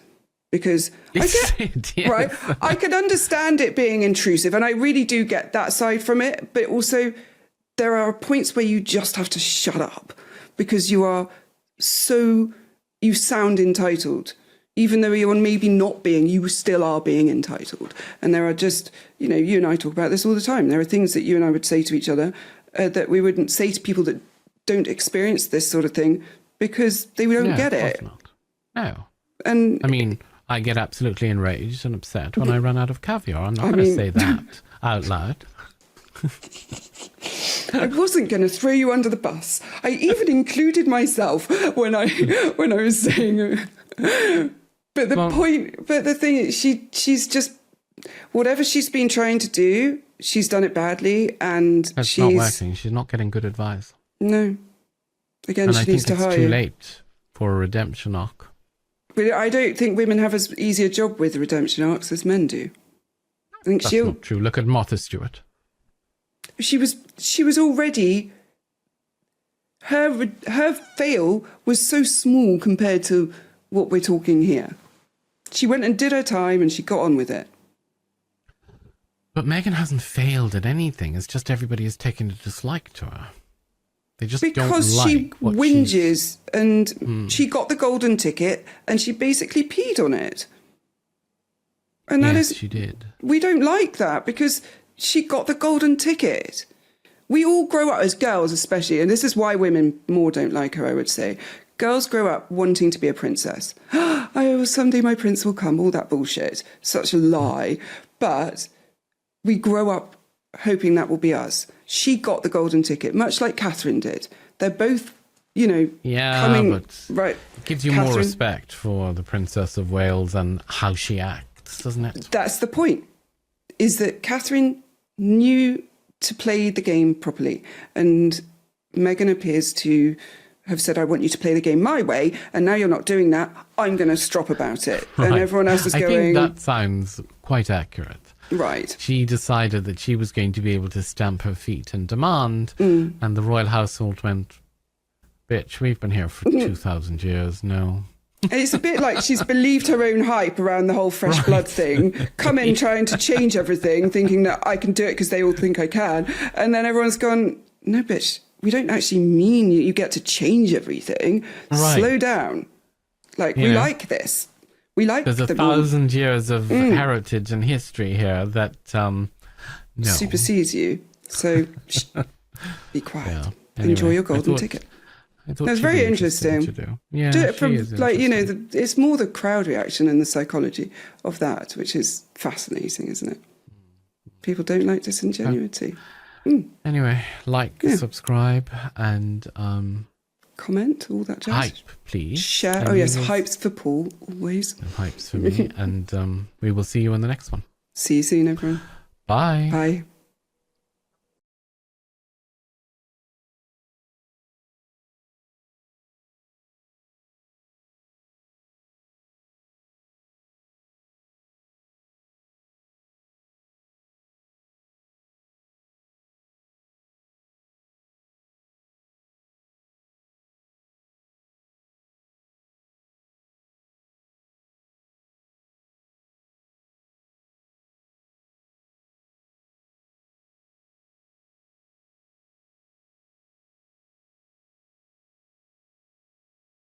Because right, I can understand it being intrusive, and I really do get that side from it. But also, there are points where you just have to shut up because you sound entitled, even though you're maybe not being. You still are being entitled, and there are just you and I talk about this all the time. There are things that you and I would say to each other that we wouldn't say to people that don't experience this sort of thing because they don't get it. No, and I mean. I get absolutely enraged and upset when I run out of caviar. I'm not going to say that out loud. I wasn't going to throw you under the bus. I even included myself when I was saying. But the thing is, she's just whatever she's been trying to do, she's done it badly, and it's not working. She's not getting good advice. No. Again, and she needs to hire. I think it's too late for a redemption arc. But I don't think women have as easy a job with redemption arcs as men do. I think That's not true. Look at Martha Stewart. She was already. Her fail was so small compared to what we're talking here. She went and did her time and she got on with it. But Meghan hasn't failed at anything. It's just everybody has taken a dislike to her. They just because don't like she what whinges and she got the golden ticket and she basically peed on it. And that is, she did. We don't like that because she got the golden ticket. We all grow up as girls, especially, and this is why women more don't like her, I would say. Girls grow up wanting to be a princess. Oh, someday my prince will come, all that bullshit. Such a lie. But we grow up hoping that will be us. She got the golden ticket, much like Catherine did. They're both, you know, coming... but right. it gives you more respect for the Princess of Wales and how she acts, doesn't it? That's the point, is that Catherine knew to play the game properly. And Meghan appears to have said, I want you to play the game my way, and now you're not doing that, I'm going to strop about it. Right. And everyone else is I going... think that sounds quite accurate. Right. She decided that she was going to be able to stamp her feet and demand, and the royal household went, bitch, we've been here for 2,000 years, no. It's a bit like she's believed her own hype around the whole fresh blood thing, come in trying to change everything, thinking that I can do it because they all think I can, and then everyone's gone, no, bitch, we don't actually mean you get to change everything. Right. Slow down. Like, we like this. We like There's 1,000 years of heritage and history here that no. supersedes you. So be quiet. Yeah. Anyway, enjoy your golden ticket. That's very interesting. To do. Yeah, do it from, is like, you know, it's more the crowd reaction and the psychology of that, which is fascinating, isn't it? People don't like disingenuity. Anyway, subscribe, and comment, all that jazz. hype, please. Share. And Oh, yes, we will- hypes for Paul, always. Hypes for me, and we will see you in the next one. See you soon, everyone. Bye. Bye.